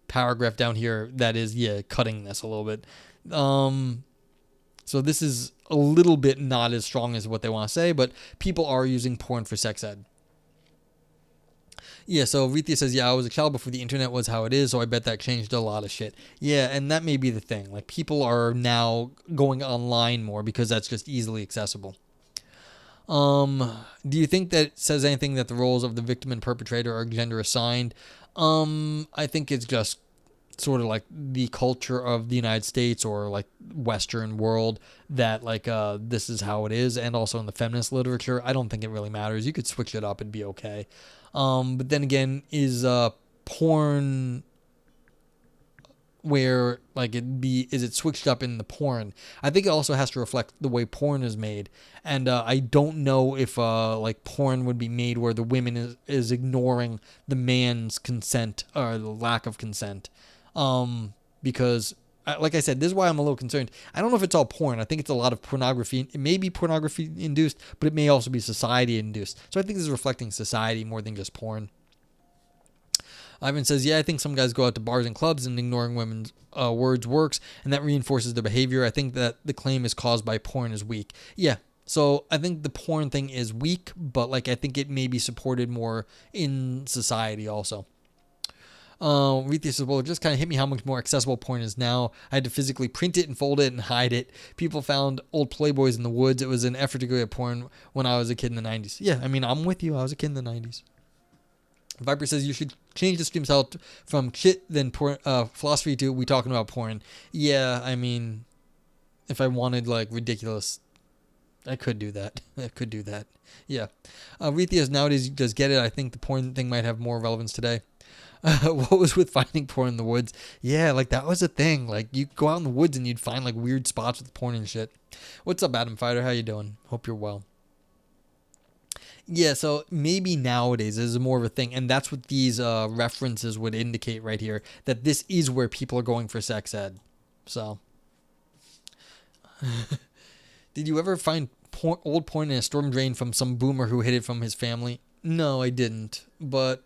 paragraph down here that is, cutting this a little bit. So this is a little bit not as strong as what they want to say, but people are using porn for sex ed. Yeah, so Rithia says, I was a child before the internet was how it is, so I bet that changed a lot of shit. Yeah, and that may be the thing. People are now going online more because that's just easily accessible. Do you think that it says anything that the roles of the victim and perpetrator are gender assigned? I think it's just sort of like the culture of the United States or like Western world that like this is how it is, and also in the feminist literature, I don't think it really matters. You could switch it up and be okay. But then again, is porn where like is it switched up in the porn? I think it also has to reflect the way porn is made, and I don't know if like porn would be made where the women is ignoring the man's consent or the lack of consent, because like I said, this is why I'm a little concerned. I don't know if it's all porn. I think it's a lot of pornography. It may be pornography induced, but it may also be society induced. So I think this is reflecting society more than just porn. Ivan says, yeah, I think some guys go out to bars and clubs and ignoring women's words works, and that reinforces their behavior. I think that the claim is caused by porn is weak. Yeah, so I think the porn thing is weak, but like I think it may be supported more in society also. Rethia says, well, it just kind of hit me how much more accessible porn is now. I had to physically print it and fold it and hide it. People found old Playboys in the woods. It was an effort to go get porn when I was a kid in the 90s. Yeah, I mean, I'm with you. I was a kid in the 90s. Viper says you should change the stream style from shit then porn, philosophy to we talking about porn. Yeah, I mean, if I wanted like ridiculous, I could do that. Yeah. Rethia nowadays does get it. I think the porn thing might have more relevance today. What was with finding porn in the woods? Yeah, like that was a thing. Like you go out in the woods and you'd find like weird spots with porn and shit. What's up, Adam Fighter? How you doing? Hope you're well. Yeah, so maybe nowadays this is more of a thing, and that's what these references would indicate right here, that this is where people are going for sex ed. So, did you ever find old porn in a storm drain from some boomer who hid it from his family? No, I didn't, but,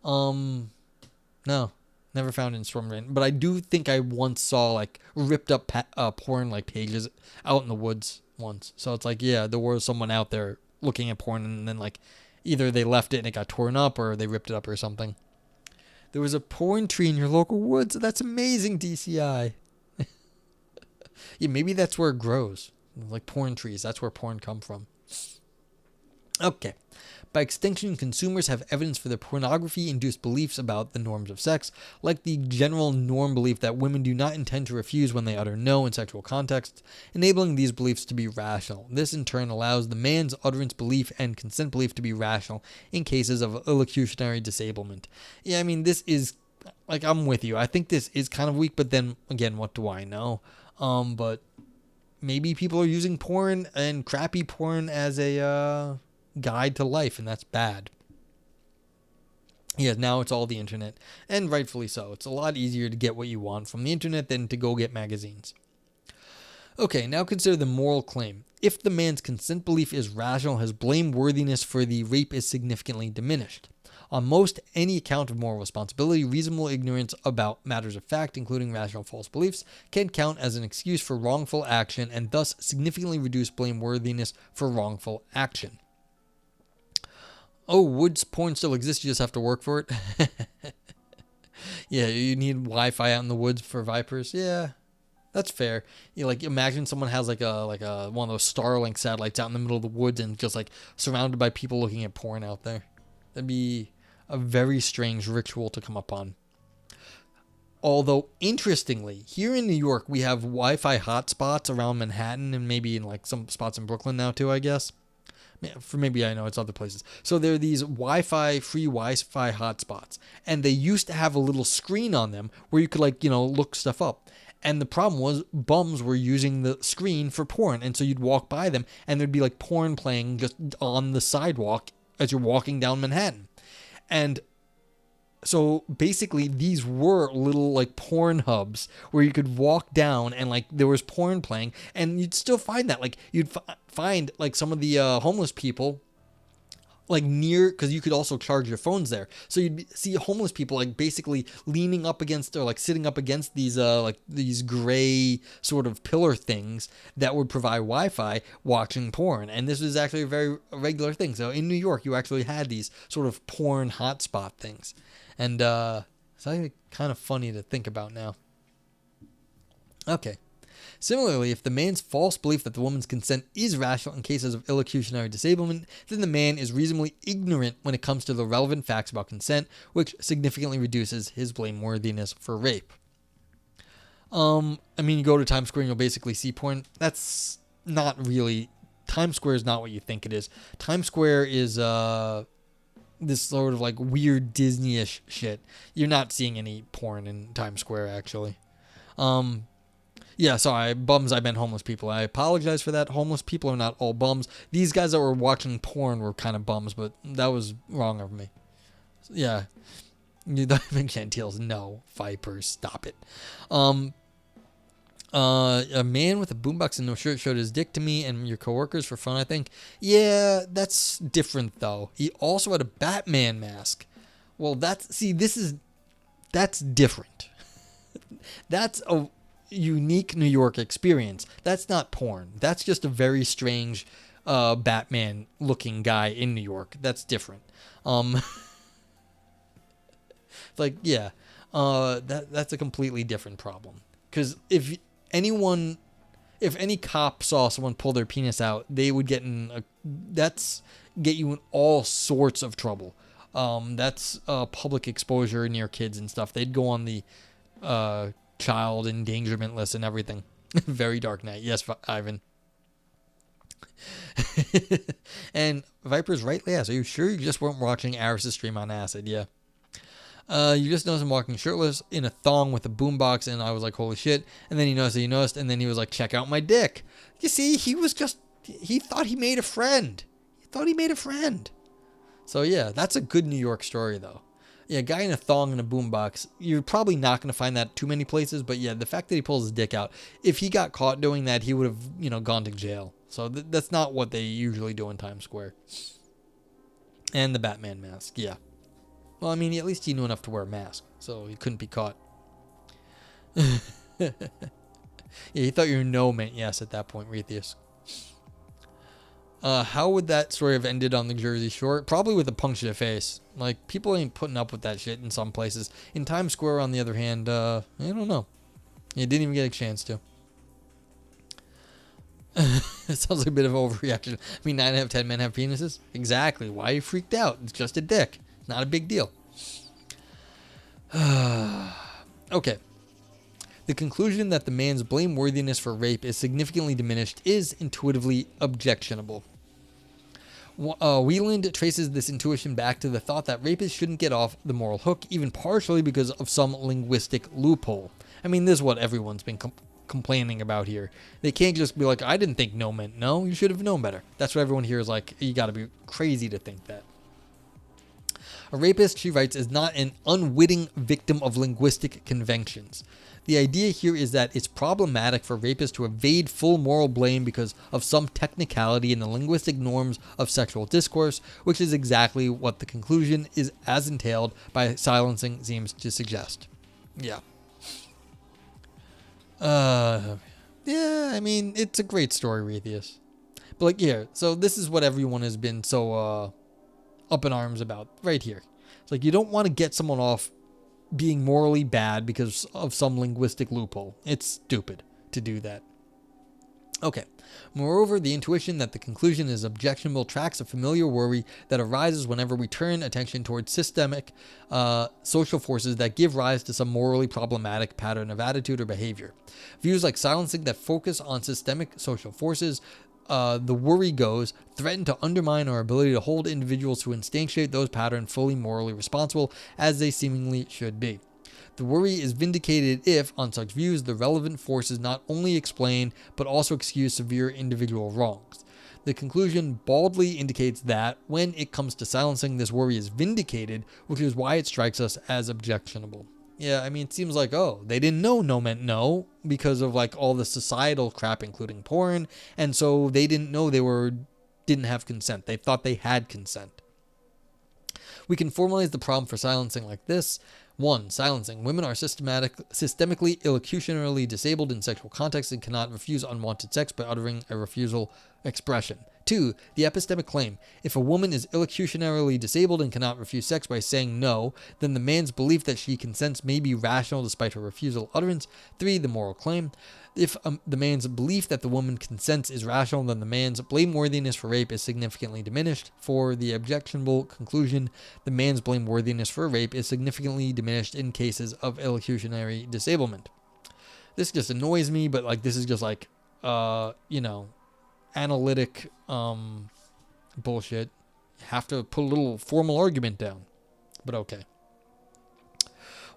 no, never found it in storm drain. But I do think I once saw, like, ripped up porn, like, pages out in the woods once. So it's like, yeah, there was someone out there looking at porn, and then like either they left it and it got torn up or they ripped it up or something. There was a porn tree in your local woods. That's amazing, DCI. Yeah, maybe that's where it grows. Like porn trees. That's where porn come from. Okay. By extension, consumers have evidence for their pornography-induced beliefs about the norms of sex, like the general norm belief that women do not intend to refuse when they utter no in sexual contexts, enabling these beliefs to be rational. This, in turn, allows the man's utterance belief and consent belief to be rational in cases of illocutionary disablement. Yeah, I mean, this is, like, I'm with you. I think this is kind of weak, but then, again, what do I know? But maybe people are using porn and crappy porn as a, guide to life, and that's bad. Yeah, now it's all the internet, and rightfully so. It's a lot easier to get what you want from the internet than to go get magazines. Okay, now consider the moral claim. If the man's consent belief is rational, his blameworthiness for the rape is significantly diminished. On most any account of moral responsibility, reasonable ignorance about matters of fact, including rational false beliefs, can count as an excuse for wrongful action and thus significantly reduce blameworthiness for wrongful action. Oh, woods porn still exists, you just have to work for it? Yeah, you need Wi-Fi out in the woods for vipers? Yeah, that's fair. You know, like imagine someone has like a one of those Starlink satellites out in the middle of the woods and just like surrounded by people looking at porn out there. That'd be a very strange ritual to come upon. Although, interestingly, here in New York, we have Wi-Fi hotspots around Manhattan and maybe in like some spots in Brooklyn now too, I guess. For maybe I know it's other places. So there are these free Wi-Fi hotspots, and they used to have a little screen on them where you could look stuff up. And the problem was bums were using the screen for porn, and so you'd walk by them, and there'd be like porn playing just on the sidewalk as you're walking down Manhattan. And so basically these were little like porn hubs where you could walk down and like there was porn playing, and you'd still find that like you'd find like some of the homeless people like near, because you could also charge your phones there, so you'd see homeless people like basically leaning up against or like sitting up against these like these gray sort of pillar things that would provide Wi-Fi watching porn. And this was actually a very regular thing. So in New York you actually had these sort of porn hotspot things. And it's actually kind of funny to think about now. Okay. Similarly, if the man's false belief that the woman's consent is rational in cases of illocutionary disablement, then the man is reasonably ignorant when it comes to the relevant facts about consent, which significantly reduces his blameworthiness for rape. I mean, you go to Times Square and you'll basically see porn. That's not really... Times Square is not what you think it is. Times Square is this sort of like weird Disney-ish shit. You're not seeing any porn in Times Square, actually. Yeah, sorry, bums, I meant homeless people. I apologize for that. Homeless people are not all bums. These guys that were watching porn were kind of bums, but that was wrong of me. Yeah. Diving Gentiles, no. Vipers, stop it. A man with a boombox and no shirt showed his dick to me and your coworkers for fun, I think. Yeah, that's different, though. He also had a Batman mask. Well, that's different. That's a unique New York experience. That's not porn. That's just a very strange Batman looking guy in New York. That's different. That's a completely different problem. Because if any cop saw someone pull their penis out, they would get get you in all sorts of trouble. That's public exposure near kids and stuff. They'd go on the child endangerment list and everything. Very Dark Knight. Yes, Ivan. And Viper's rightly asked, are you sure you just weren't watching Aris' stream on acid? Yeah. You just noticed him walking shirtless in a thong with a boombox, and I was like, holy shit. And then he noticed, and then he was like, check out my dick. You see, he thought he made a friend. So yeah, that's a good New York story, though. Yeah, a guy in a thong and a boombox, you're probably not going to find that too many places, but yeah, the fact that he pulls his dick out, if he got caught doing that, he would have, gone to jail. So that's not what they usually do in Times Square. And the Batman mask, yeah. Well, I mean, at least he knew enough to wear a mask, so he couldn't be caught. Yeah, he thought your no meant yes at that point, Retheus. How would that story have ended on the Jersey Shore? Probably with a punch to the face. Like, people ain't putting up with that shit in some places. In Times Square, on the other hand, I don't know. You didn't even get a chance to. It sounds like a bit of overreaction. I mean, 9 out of 10 men have penises? Exactly. Why are you freaked out? It's just a dick. Not a big deal. Okay. The conclusion that the man's blameworthiness for rape is significantly diminished is intuitively objectionable. Wieland traces this intuition back to the thought that rapists shouldn't get off the moral hook, even partially because of some linguistic loophole. I mean, this is what everyone's been complaining about here. They can't just be like, I didn't think no meant no. You should have known better. That's what everyone here is like. You got to be crazy to think that. A rapist, she writes, is not an unwitting victim of linguistic conventions. The idea here is that it's problematic for rapists to evade full moral blame because of some technicality in the linguistic norms of sexual discourse, which is exactly what the conclusion is as entailed by silencing seems to suggest. Yeah. Yeah, I mean, it's a great story, Retheus. But like, yeah, so this is what everyone has been so, up in arms about right here. It's like, you don't want to get someone off being morally bad because of some linguistic loophole. It's stupid to do that. Okay. Moreover, the intuition that the conclusion is objectionable tracks a familiar worry that arises whenever we turn attention towards systemic social forces that give rise to some morally problematic pattern of attitude or behavior. Views like silencing that focus on systemic social forces, the worry goes, threaten to undermine our ability to hold individuals who instantiate those patterns fully morally responsible, as they seemingly should be. The worry is vindicated if, on such views, the relevant forces not only explain, but also excuse severe individual wrongs. The conclusion baldly indicates that, when it comes to silencing, this worry is vindicated, which is why it strikes us as objectionable. Yeah, I mean, it seems like, oh, they didn't know no meant no because of like all the societal crap, including porn, and so they didn't know didn't have consent. They thought they had consent. We can formalize the problem for silencing like this. 1. Silencing. Women are systemically illocutionarily disabled in sexual contexts and cannot refuse unwanted sex by uttering a refusal expression. 2. The epistemic claim. If a woman is illocutionarily disabled and cannot refuse sex by saying no, then the man's belief that she consents may be rational despite her refusal utterance. 3. The moral claim. If the man's belief that the woman consents is rational, then the man's blameworthiness for rape is significantly diminished. 4. The objectionable conclusion. The man's blameworthiness for rape is significantly diminished in cases of illocutionary disablement. This just annoys me, but like this is just like analytic bullshit. Have to put a little formal argument down. But okay.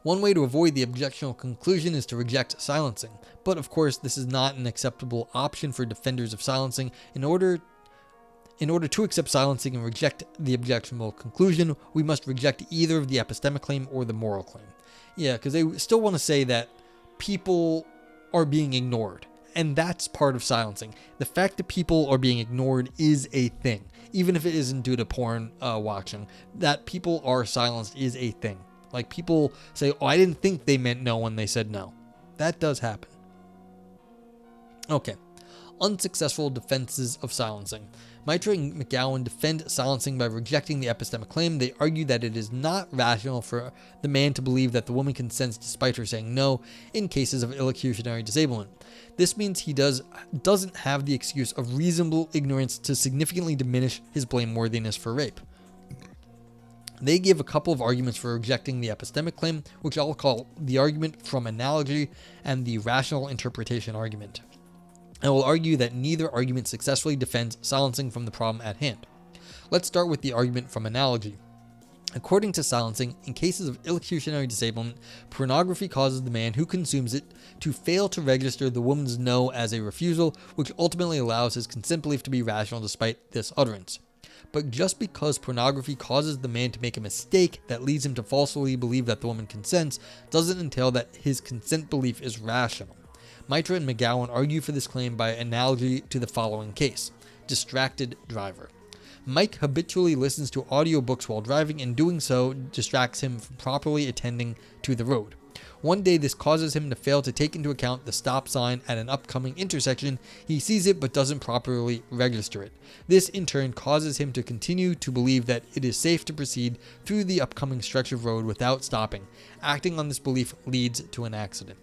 One way to avoid the objectionable conclusion is to reject silencing. But of course, this is not an acceptable option for defenders of silencing. In order to accept silencing and reject the objectionable conclusion, we must reject either of the epistemic claim or the moral claim. Yeah, because they still want to say that people are being ignored. And that's part of silencing. The fact that people are being ignored is a thing. Even if it isn't due to porn watching. That people are silenced is a thing. Like people say, oh, I didn't think they meant no when they said no. That does happen. Okay. Unsuccessful defenses of silencing. Mitra and McGowan defend silencing by rejecting the epistemic claim. They argue that it is not rational for the man to believe that the woman consents despite her saying no in cases of illocutionary disablement. This means he doesn't have the excuse of reasonable ignorance to significantly diminish his blameworthiness for rape. They give a couple of arguments for rejecting the epistemic claim, which I'll call the argument from analogy and the rational interpretation argument. I will argue that neither argument successfully defends silencing from the problem at hand. Let's start with the argument from analogy. According to silencing, in cases of illocutionary disablement, pornography causes the man who consumes it to fail to register the woman's no as a refusal, which ultimately allows his consent belief to be rational despite this utterance. But just because pornography causes the man to make a mistake that leads him to falsely believe that the woman consents, doesn't entail that his consent belief is rational. Mitra and McGowan argue for this claim by analogy to the following case. Distracted driver. Mike habitually listens to audiobooks while driving, and doing so distracts him from properly attending to the road. One day this causes him to fail to take into account the stop sign at an upcoming intersection. He sees it but doesn't properly register it. This in turn causes him to continue to believe that it is safe to proceed through the upcoming stretch of road without stopping. Acting on this belief leads to an accident.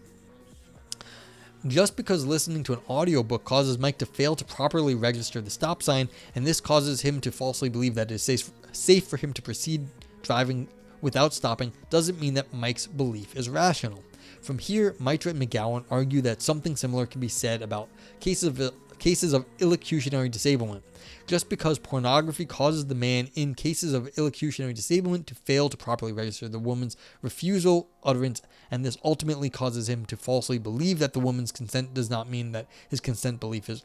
Just because listening to an audiobook causes Mike to fail to properly register the stop sign, and this causes him to falsely believe that it is safe for him to proceed driving without stopping, doesn't mean that Mike's belief is rational. From here, Mitra and McGowan argue that something similar can be said about cases of illocutionary disablement. Just because pornography causes the man in cases of illocutionary disablement to fail to properly register the woman's refusal utterance, and this ultimately causes him to falsely believe that the woman's consent, does not mean that his consent belief is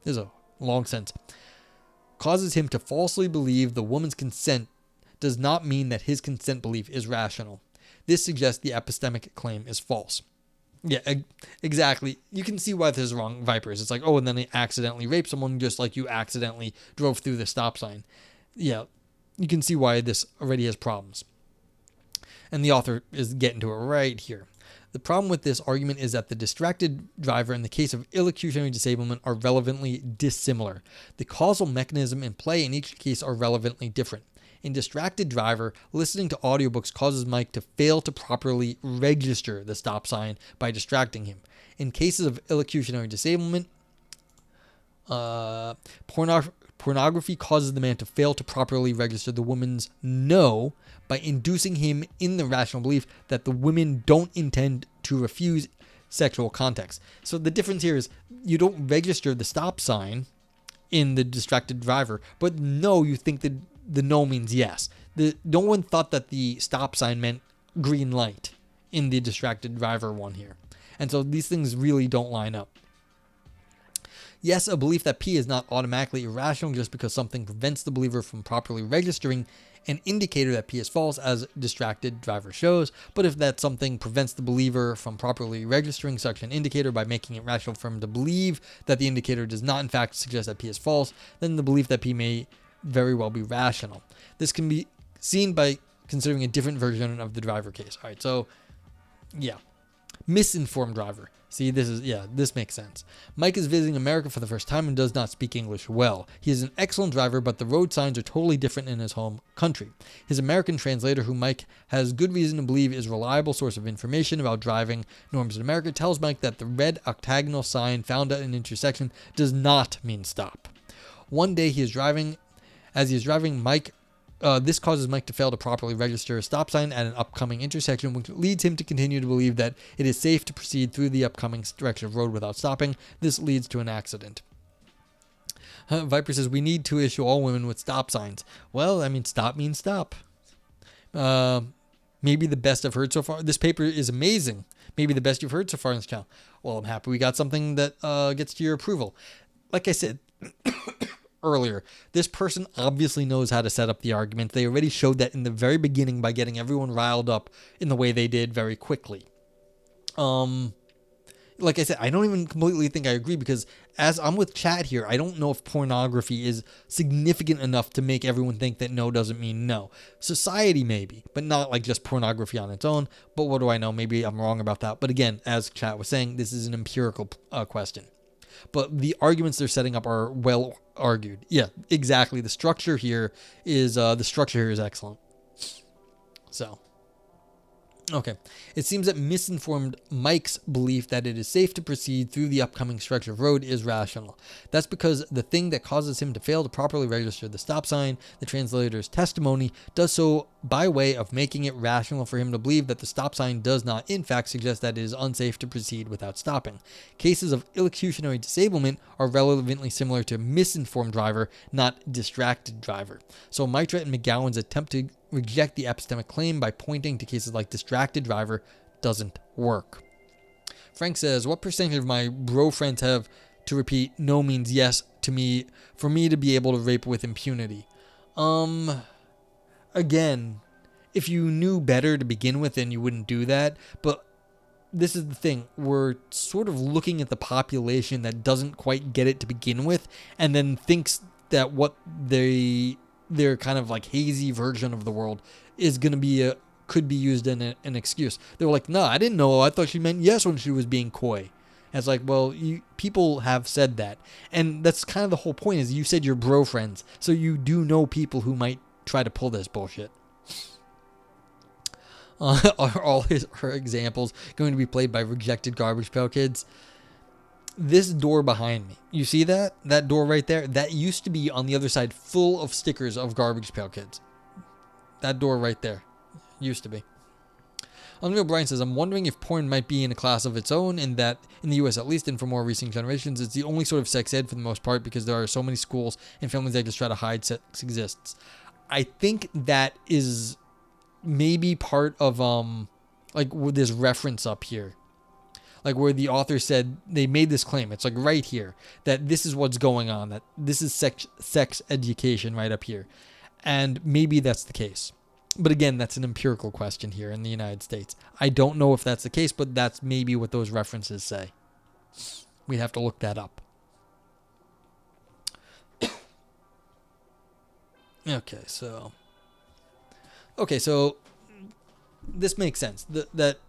there's a long sentence. Causes him to falsely believe the woman's consent does not mean that his consent belief is rational. This suggests the epistemic claim is false. Yeah, exactly. You can see why this is wrong, Vipers. It's like, oh, and then they accidentally raped someone just like you accidentally drove through the stop sign. Yeah, you can see why this already has problems. And the author is getting to it right here. The problem with this argument is that the distracted driver and the case of illocutionary disablement are relevantly dissimilar. The causal mechanism in play in each case are relevantly different. In distracted driver, listening to audiobooks causes Mike to fail to properly register the stop sign by distracting him. In cases of illocutionary disablement, pornography causes the man to fail to properly register the woman's no by inducing him in the rational belief that the women don't intend to refuse sexual contact. So the difference here is you don't register the stop sign in the distracted driver, but no, you think that the no means yes. No one thought that the stop sign meant green light in the distracted driver one here. And so these things really don't line up. Yes, a belief that P is not automatically irrational just because something prevents the believer from properly registering an indicator that P is false, as distracted driver shows. But if that something prevents the believer from properly registering such an indicator by making it rational for him to believe that the indicator does not in fact suggest that P is false, then the belief that P may very well be rational. This can be seen by considering a different version of the driver case. All right, so yeah, misinformed driver. See, this makes sense. Mike is visiting America for the first time and does not speak English well. He is an excellent driver, but the road signs are totally different in his home country. His American translator, who Mike has good reason to believe is a reliable source of information about driving norms in America, tells Mike that the red octagonal sign found at an intersection does not mean stop. One day as he is driving, Mike This causes Mike to fail to properly register a stop sign at an upcoming intersection, which leads him to continue to believe that it is safe to proceed through the upcoming stretch of road without stopping. This leads to an accident. Viper says, we need to issue all women with stop signs. Well, I mean, stop means stop. Maybe the best I've heard so far. This paper is amazing. Maybe the best you've heard so far in this channel. Well, I'm happy we got something that gets to your approval. Like I said earlier, this person obviously knows how to set up the argument. They already showed that in the very beginning by getting everyone riled up in the way they did very quickly. Like I said, I don't even completely think I agree, because as I'm with chat here, I don't know if pornography is significant enough to make everyone think that no doesn't mean no. Society maybe, but not like just pornography on its own. But what do I know? Maybe I'm wrong about that. But again, as chat was saying, this is an empirical question. But the arguments they're setting up are well argued. Yeah, exactly. The structure here is excellent. So. Okay. It seems that misinformed Mike's belief that it is safe to proceed through the upcoming stretch of road is rational. That's because the thing that causes him to fail to properly register the stop sign, the translator's testimony, does so by way of making it rational for him to believe that the stop sign does not, in fact, suggest that it is unsafe to proceed without stopping. Cases of illocutionary disablement are relevantly similar to misinformed driver, not distracted driver. So Mitra and McGowan's attempt to reject the epistemic claim by pointing to cases like distracted driver doesn't work. Frank says, what percentage of my bro friends have to repeat no means yes to me for me to be able to rape with impunity? Again, if you knew better to begin with, then you wouldn't do that. But this is the thing. We're sort of looking at the population that doesn't quite get it to begin with, and then thinks that what their kind of like hazy version of the world is going to be could be used in an excuse. They were like, no, I didn't know. I thought she meant yes when she was being coy. And it's like, well, people have said that. And that's kind of the whole point, is you said you're bro friends. So you do know people who might try to pull this bullshit. Are all her examples going to be played by rejected Garbage Pail Kids? This door behind me, you see that? That door right there? That used to be on the other side full of stickers of Garbage Pail Kids. That door right there. Used to be. Unreal Brian says, I'm wondering if porn might be in a class of its own, and that, in the US at least, and for more recent generations, it's the only sort of sex ed for the most part, because there are so many schools and families that just try to hide sex exists. I think that is maybe part of, like, with this reference up here. Like where the author said they made this claim. It's like right here that this is what's going on, that this is sex education right up here. And maybe that's the case. But again, that's an empirical question here in the United States. I don't know if that's the case, but that's maybe what those references say. We'd have to look that up. Okay, so this makes sense. That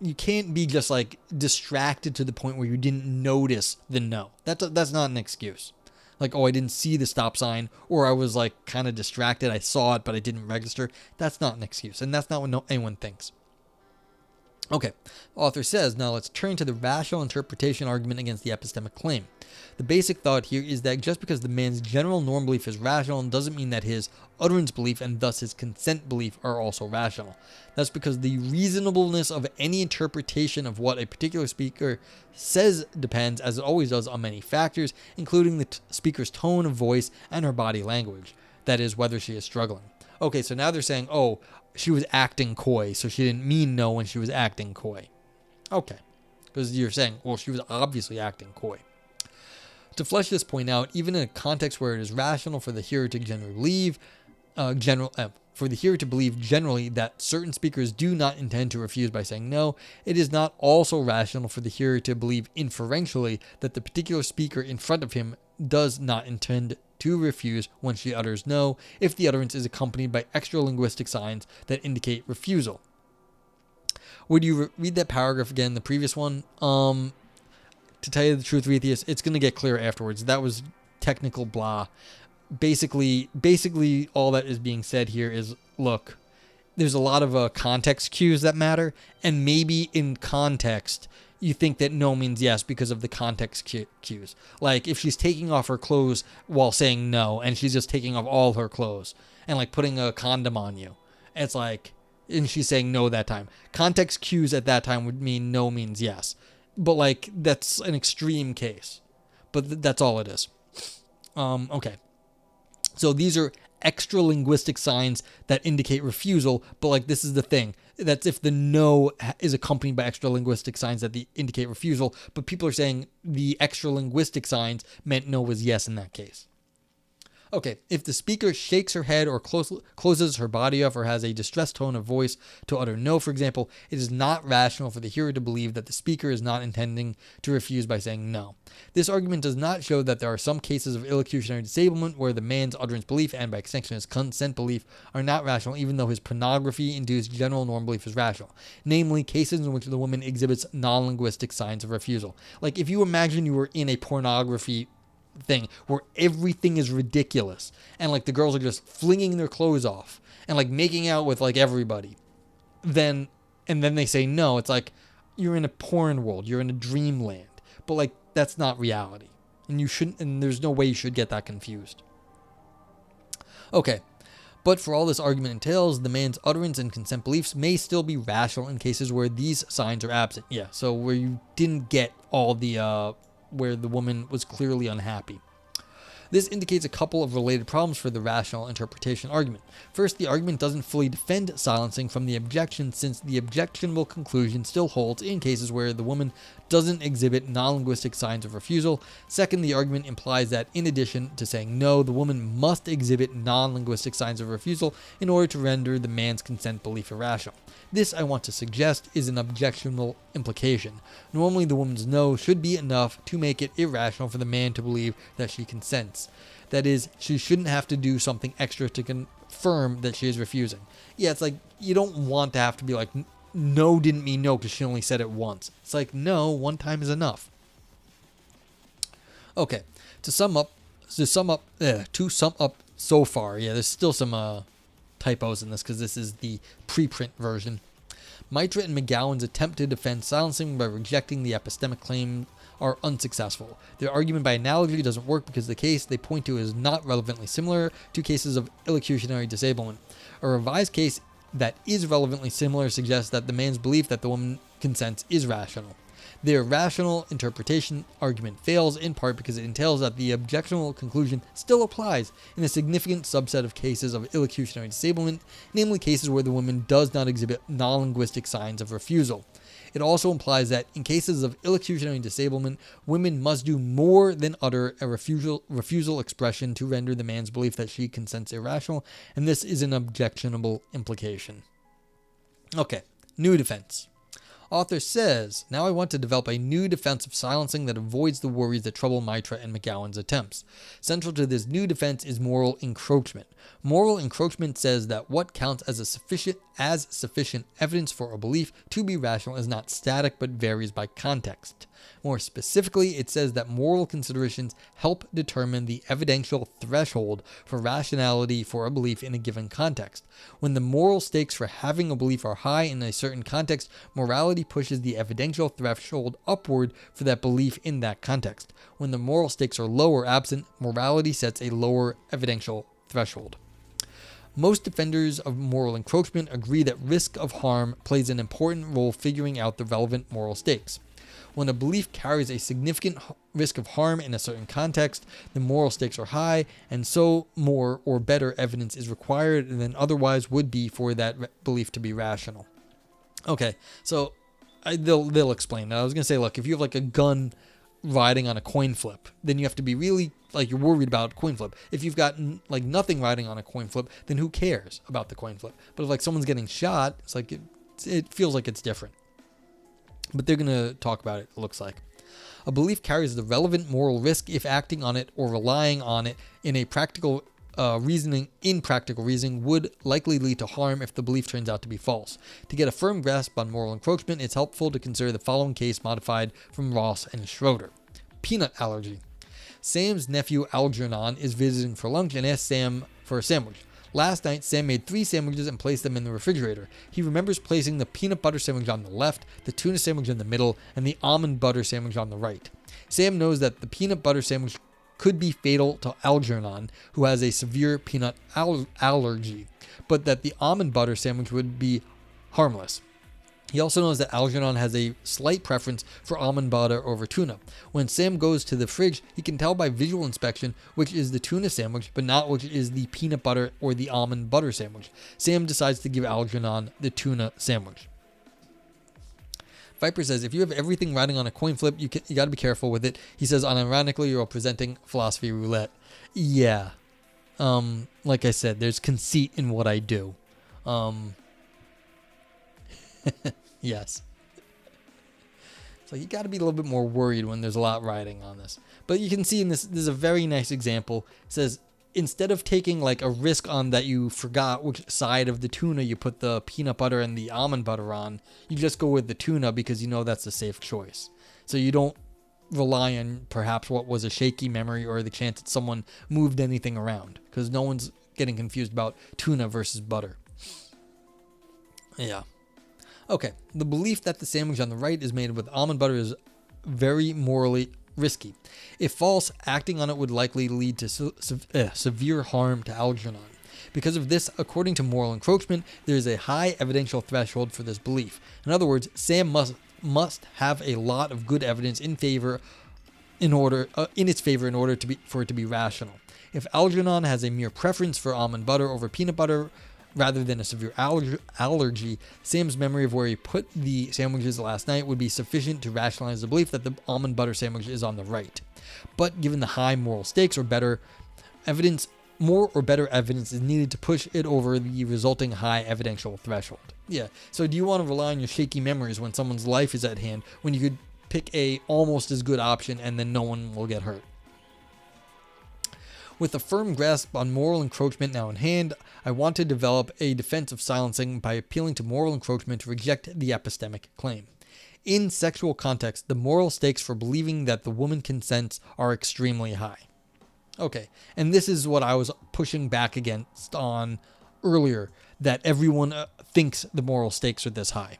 you can't be just like distracted to the point where you didn't notice the no. That's not an excuse. Like, oh, I didn't see the stop sign, or I was like kind of distracted. I saw it, but I didn't register. That's not an excuse, and that's not what anyone thinks. Okay, author says, now let's turn to the rational interpretation argument against the epistemic claim. The basic thought here is that just because the man's general norm belief is rational doesn't mean that his utterance belief and thus his consent belief are also rational. That's because the reasonableness of any interpretation of what a particular speaker says depends, as it always does, on many factors, including the speaker's tone of voice and her body language. That is, whether she is struggling. Okay, so now they're saying, oh, she was acting coy, so she didn't mean no when she was acting coy. Okay, because you're saying, well, she was obviously acting coy. To flesh this point out, even in a context where it is rational for the hearer to believe generally that certain speakers do not intend to refuse by saying no, it is not also rational for the hearer to believe inferentially that the particular speaker in front of him does not intend to refuse when she utters no, if the utterance is accompanied by extra linguistic signs that indicate refusal. Would you read that paragraph again, the previous one? To tell you the truth, Retheus, it's going to get clear afterwards. That was technical blah. Basically, all that is being said here is, look, there's a lot of context cues that matter, and maybe in context, you think that no means yes because of the context cues. Like if she's taking off her clothes while saying no, and she's just taking off all her clothes and like putting a condom on you. It's like, and she's saying no that time. Context cues at that time would mean no means yes. But like that's an extreme case. But that's all it is. Okay. So these are extra linguistic signs that indicate refusal, but like this is the thing. That's if the no is accompanied by extra linguistic signs that indicate refusal, but people are saying the extra linguistic signs meant no was yes in that case. Okay, if the speaker shakes her head or closes her body off or has a distressed tone of voice to utter no, for example, it is not rational for the hearer to believe that the speaker is not intending to refuse by saying no. This argument does not show that there are some cases of illocutionary disablement where the man's utterance belief and by extension his consent belief are not rational, even though his pornography-induced general norm belief is rational. Namely, cases in which the woman exhibits non-linguistic signs of refusal. Like if you imagine you were in a pornography thing where everything is ridiculous and like the girls are just flinging their clothes off and like making out with like everybody, then they say no, it's like you're in a porn world, you're in a dreamland, but like that's not reality, and you shouldn't, and there's no way you should get that confused. Okay, but for all this argument entails, the man's utterance and consent beliefs may still be rational in cases where these signs are absent. Yeah, so where you didn't get all the where the woman was clearly unhappy. This indicates a couple of related problems for the rational interpretation argument. First, the argument doesn't fully defend silencing from the objection, since the objectionable conclusion still holds in cases where the woman doesn't exhibit non-linguistic signs of refusal. Second, the argument implies that in addition to saying no, the woman must exhibit non-linguistic signs of refusal in order to render the man's consent belief irrational. This, I want to suggest, is an objectionable implication. Normally, the woman's no should be enough to make it irrational for the man to believe that she consents. That is, she shouldn't have to do something extra to confirm that she is refusing. Yeah, it's like, you don't want to have to be like, no didn't mean no because she only said it once. It's like, no, one time is enough. Okay, to sum up so far, yeah, there's still some typos in this because this is the preprint version. Mitra and McGowan's attempt to defend silencing by rejecting the epistemic claim are unsuccessful. Their argument by analogy doesn't work because the case they point to is not relevantly similar to cases of illocutionary disablement. A revised case that is relevantly similar suggests that the man's belief that the woman consents is rational. Their rational interpretation argument fails in part because it entails that the objectionable conclusion still applies in a significant subset of cases of illocutionary disablement, namely cases where the woman does not exhibit non-linguistic signs of refusal. It also implies that in cases of illocutionary disablement, women must do more than utter a refusal expression to render the man's belief that she consents irrational, and this is an objectionable implication. Okay, new defense. Author says, now I want to develop a new defense of silencing that avoids the worries that trouble Mitra and McGowan's attempts. Central to this new defense is moral encroachment. Moral encroachment says that what counts as sufficient evidence for a belief to be rational is not static but varies by context. More specifically, it says that moral considerations help determine the evidential threshold for rationality for a belief in a given context. When the moral stakes for having a belief are high in a certain context, morality pushes the evidential threshold upward for that belief in that context. When the moral stakes are low or absent, morality sets a lower evidential threshold. Most defenders of moral encroachment agree that risk of harm plays an important role figuring out the relevant moral stakes. When a belief carries a significant risk of harm in a certain context, the moral stakes are high, and so more or better evidence is required than otherwise would be for that belief to be rational. Okay, so they'll explain that. I was going to say, look, if you have like a gun riding on a coin flip, then you have to be really, like, you're worried about coin flip. If you've got like nothing riding on a coin flip, then who cares about the coin flip? But if like someone's getting shot, it's like it feels like it's different. But they're going to talk about it looks like. A belief carries the relevant moral risk if acting on it or relying on it in a practical reasoning would likely lead to harm if the belief turns out to be false. To get a firm grasp on moral encroachment, it's helpful to consider the following case modified from Ross and Schroeder. Peanut allergy. Sam's nephew Algernon is visiting for lunch and asks Sam for a sandwich. Last night, Sam made 3 sandwiches and placed them in the refrigerator. He remembers placing the peanut butter sandwich on the left, the tuna sandwich in the middle, and the almond butter sandwich on the right. Sam knows that the peanut butter sandwich could be fatal to Algernon, who has a severe peanut allergy, but that the almond butter sandwich would be harmless. He also knows that Algernon has a slight preference for almond butter over tuna. When Sam goes to the fridge, he can tell by visual inspection which is the tuna sandwich, but not which is the peanut butter or the almond butter sandwich. Sam decides to give Algernon the tuna sandwich. Viper says, if you have everything riding on a coin flip, you got to be careful with it. He says, unironically, you're presenting philosophy roulette. Yeah. Like I said, there's conceit in what I do. Yes. So you got to be a little bit more worried when there's a lot riding on this. But you can see in this is a very nice example. It says, instead of taking like a risk on that you forgot which side of the tuna you put the peanut butter and the almond butter on, you just go with the tuna because you know that's a safe choice. So you don't rely on perhaps what was a shaky memory or the chance that someone moved anything around, because no one's getting confused about tuna versus butter. Yeah. Okay, the belief that the sandwich on the right is made with almond butter is very morally risky. If false, acting on it would likely lead to severe harm to Algernon. Because of this, according to moral encroachment, there is a high evidential threshold for this belief. In other words, Sam must have a lot of good evidence in its favor in order for it to be rational. If Algernon has a mere preference for almond butter over peanut butter, rather than a severe allergy, Sam's memory of where he put the sandwiches last night would be sufficient to rationalize the belief that the almond butter sandwich is on the right. But given the high moral stakes, more or better evidence is needed to push it over the resulting high evidential threshold. Yeah, so do you want to rely on your shaky memories when someone's life is at hand, when you could pick a almost as good option and then no one will get hurt? With a firm grasp on moral encroachment now in hand, I want to develop a defense of silencing by appealing to moral encroachment to reject the epistemic claim. In sexual context, the moral stakes for believing that the woman consents are extremely high. Okay, and this is what I was pushing back against on earlier, that everyone thinks the moral stakes are this high.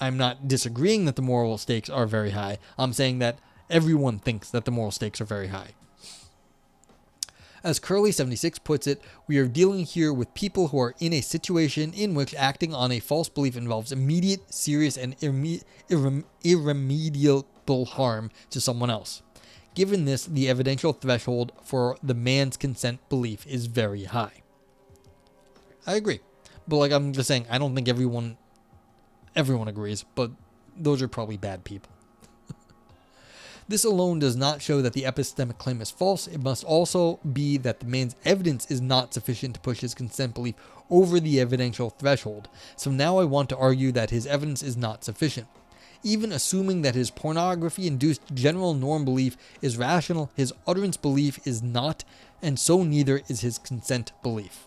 I'm not disagreeing that the moral stakes are very high. I'm saying that everyone thinks that the moral stakes are very high. As Curly76 puts it, we are dealing here with people who are in a situation in which acting on a false belief involves immediate, serious, and irremediable harm to someone else. Given this, the evidential threshold for the man's consent belief is very high. I agree. But like I'm just saying, I don't think everyone agrees, but those are probably bad people. This alone does not show that the epistemic claim is false. It must also be that the man's evidence is not sufficient to push his consent belief over the evidential threshold. So now I want to argue that his evidence is not sufficient. Even assuming that his pornography-induced general norm belief is rational, his utterance belief is not, and so neither is his consent belief.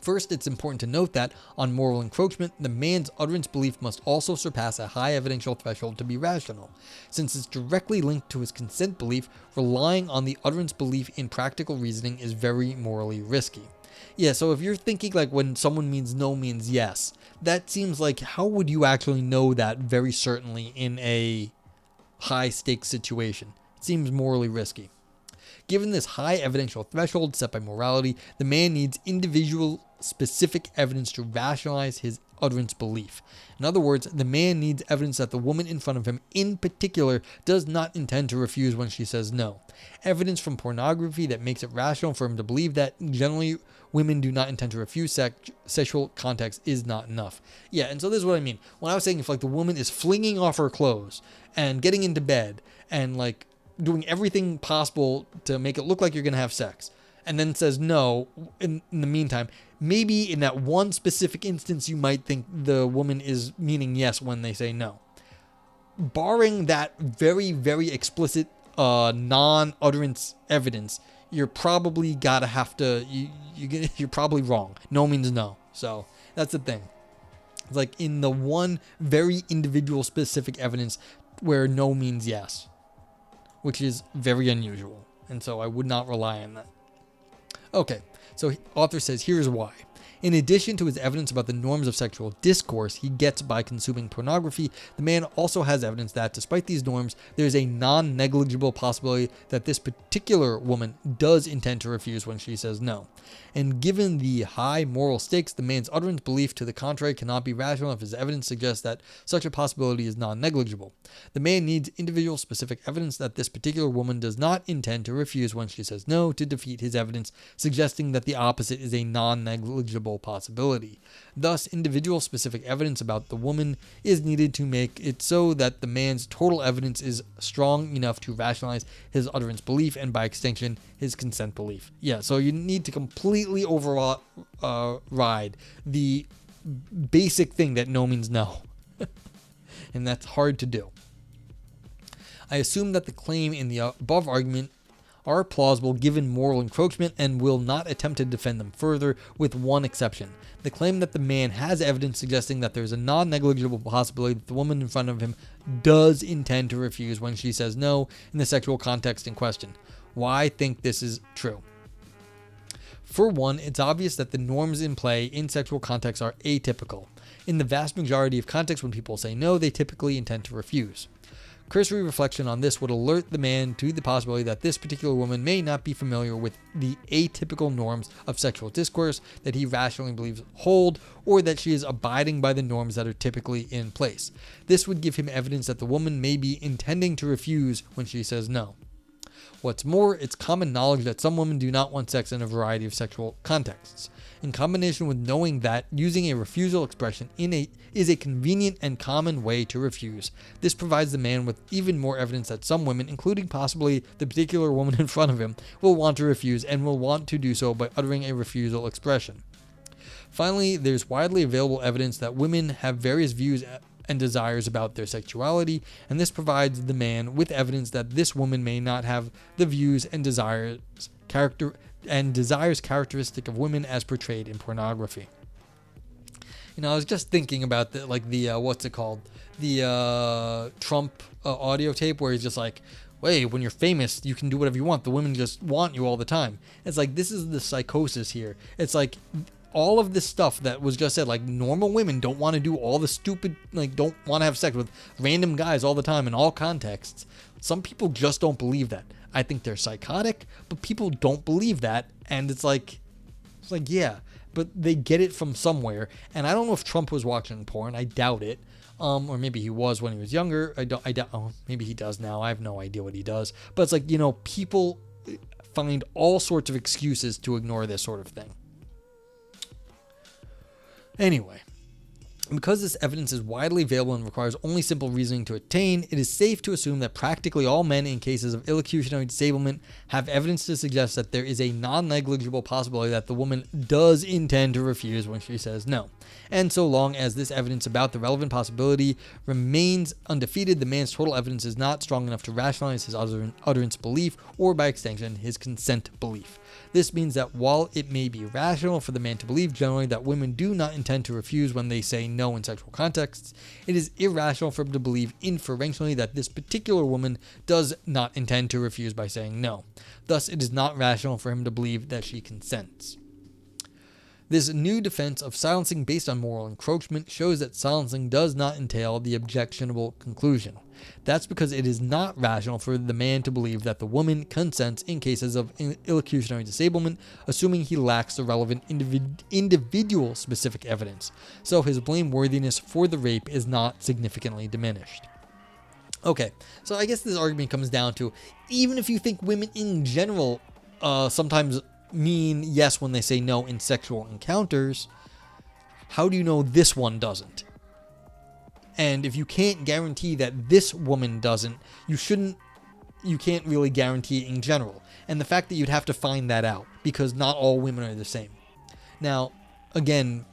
First, it's important to note that, on moral encroachment, the man's utterance belief must also surpass a high evidential threshold to be rational. Since it's directly linked to his consent belief, relying on the utterance belief in practical reasoning is very morally risky. Yeah, so if you're thinking like when someone means no means yes, that seems like how would you actually know that very certainly in a high-stakes situation? It seems morally risky. Given this high evidential threshold set by morality, the man needs individual specific evidence to rationalize his utterance belief. In other words, the man needs evidence that the woman in front of him in particular does not intend to refuse when she says no. Evidence from pornography that makes it rational for him to believe that generally women do not intend to refuse sexual contact is not enough. Yeah, and so this is what I mean. When I was saying if like the woman is flinging off her clothes and getting into bed and like doing everything possible to make it look like you're going to have sex, and then says no in the meantime, maybe in that one specific instance you might think the woman is meaning yes when they say no. Barring that very, very explicit non-utterance evidence, you're probably you're probably wrong. No means no. So that's the thing. It's like in the one very individual specific evidence where no means yes, which is very unusual. And so I would not rely on that. Okay, so author says here's why. In addition to his evidence about the norms of sexual discourse he gets by consuming pornography, the man also has evidence that, despite these norms, there is a non-negligible possibility that this particular woman does intend to refuse when she says no. And given the high moral stakes, the man's utterance belief to the contrary cannot be rational if his evidence suggests that such a possibility is non-negligible. The man needs individual specific evidence that this particular woman does not intend to refuse when she says no to defeat his evidence, suggesting that the opposite is a non-negligible possibility. Thus, individual specific evidence about the woman is needed to make it so that the man's total evidence is strong enough to rationalize his utterance belief and, by extension, his consent belief. Yeah, so you need to completely override the basic thing that no means no. And that's hard to do. I assume that the claim in the above argument are plausible given moral encroachment and will not attempt to defend them further, with one exception. The claim that the man has evidence suggesting that there is a non-negligible possibility that the woman in front of him does intend to refuse when she says no in the sexual context in question. Why I think this is true? For one, it's obvious that the norms in play in sexual contexts are atypical. In the vast majority of contexts, when people say no, they typically intend to refuse. Cursory reflection on this would alert the man to the possibility that this particular woman may not be familiar with the atypical norms of sexual discourse that he rationally believes hold, or that she is abiding by the norms that are typically in place. This would give him evidence that the woman may be intending to refuse when she says no. What's more, it's common knowledge that some women do not want sex in a variety of sexual contexts. In combination with knowing that using a refusal expression is a convenient and common way to refuse, this provides the man with even more evidence that some women, including possibly the particular woman in front of him, will want to refuse and will want to do so by uttering a refusal expression. Finally, there's widely available evidence that women have various views and desires about their sexuality, and this provides the man with evidence that this woman may not have the views and desires characteristic of women as portrayed in pornography. You know, I was just thinking about the Trump audio tape where he's just like, "Wait, when you're famous, you can do whatever you want. The women just want you all the time." It's like, this is the psychosis here. It's like all of this stuff that was just said, like normal women don't want to do all the stupid, like don't want to have sex with random guys all the time in all contexts. Some people just don't believe that. I think they're psychotic, but people don't believe that, and it's like yeah, but they get it from somewhere. And I don't know if Trump was watching porn. I doubt it. Or maybe he was when he was younger. I doubt. Oh, maybe he does now. I have no idea what he does. But it's like, you know, people find all sorts of excuses to ignore this sort of thing. Anyway, because this evidence is widely available and requires only simple reasoning to attain, it is safe to assume that practically all men in cases of illocutionary disablement have evidence to suggest that there is a non-negligible possibility that the woman does intend to refuse when she says no. And so long as this evidence about the relevant possibility remains undefeated, the man's total evidence is not strong enough to rationalize his utterance belief, or by extension, his consent belief. This means that while it may be rational for the man to believe generally that women do not intend to refuse when they say no in sexual contexts, it is irrational for him to believe inferentially that this particular woman does not intend to refuse by saying no. Thus, it is not rational for him to believe that she consents. This new defense of silencing based on moral encroachment shows that silencing does not entail the objectionable conclusion. That's because it is not rational for the man to believe that the woman consents in cases of illocutionary disablement, assuming he lacks the relevant individual specific evidence, so his blameworthiness for the rape is not significantly diminished. Okay, so I guess this argument comes down to, even if you think women in general sometimes mean yes when they say no in sexual encounters, how do you know this one doesn't? And if you can't guarantee that this woman doesn't, you can't really guarantee it in general. And the fact that you'd have to find that out, because not all women are the same. Now, again,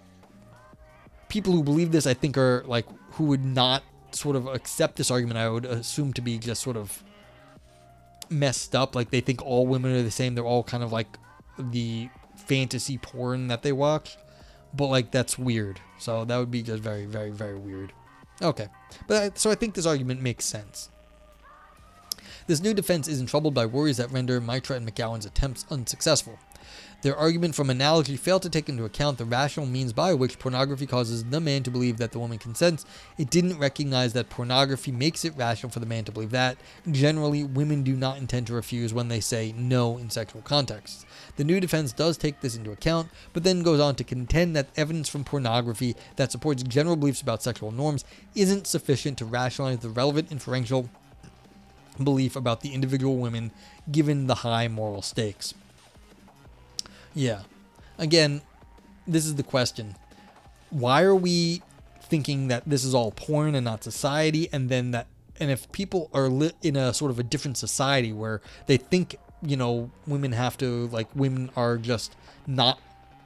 people who believe this, I think, are like, who would not sort of accept this argument, I would assume to be just sort of messed up. Like, they think all women are the same. They're all kind of like the fantasy porn that they watch. But, like, that's weird. So that would be just very, very, very weird. Okay. So I think this argument makes sense. This new defense isn't troubled by worries that render Mitra and McGowan's attempts unsuccessful. Their argument from analogy failed to take into account the rational means by which pornography causes the man to believe that the woman consents. It didn't recognize that pornography makes it rational for the man to believe that. Generally, women do not intend to refuse when they say no in sexual contexts. The new defense does take this into account, but then goes on to contend that evidence from pornography that supports general beliefs about sexual norms isn't sufficient to rationalize the relevant inferential belief about the individual women given the high moral stakes. Yeah. Again, this is the question. Why are we thinking that this is all porn and not society? And if people are in a sort of a different society where they think, women are just not,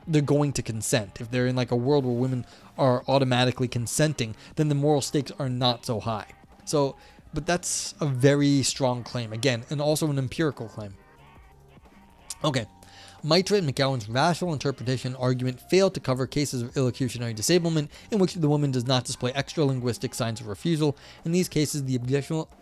they're going to consent. If they're in like a world where women are automatically consenting, then the moral stakes are not so high. But that's a very strong claim. Again, and also an empirical claim. Okay. Mitra and McGowan's rational interpretation argument failed to cover cases of illocutionary disablement in which the woman does not display extra-linguistic signs of refusal. In these cases, the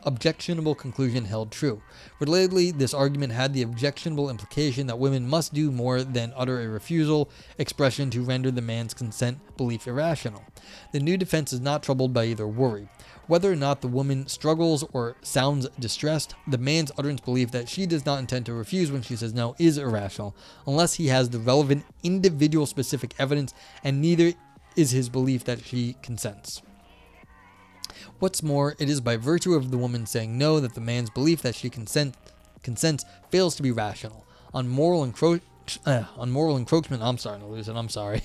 objectionable conclusion held true. Relatedly, this argument had the objectionable implication that women must do more than utter a refusal expression to render the man's consent belief irrational. The new defense is not troubled by either worry. Whether or not the woman struggles or sounds distressed, the man's utterance belief that she does not intend to refuse when she says no is irrational, unless he has the relevant individual specific evidence, and neither is his belief that she consents. What's more, it is by virtue of the woman saying no that the man's belief that she consents fails to be rational. On moral encroachment, I'm starting to lose it, I'm sorry.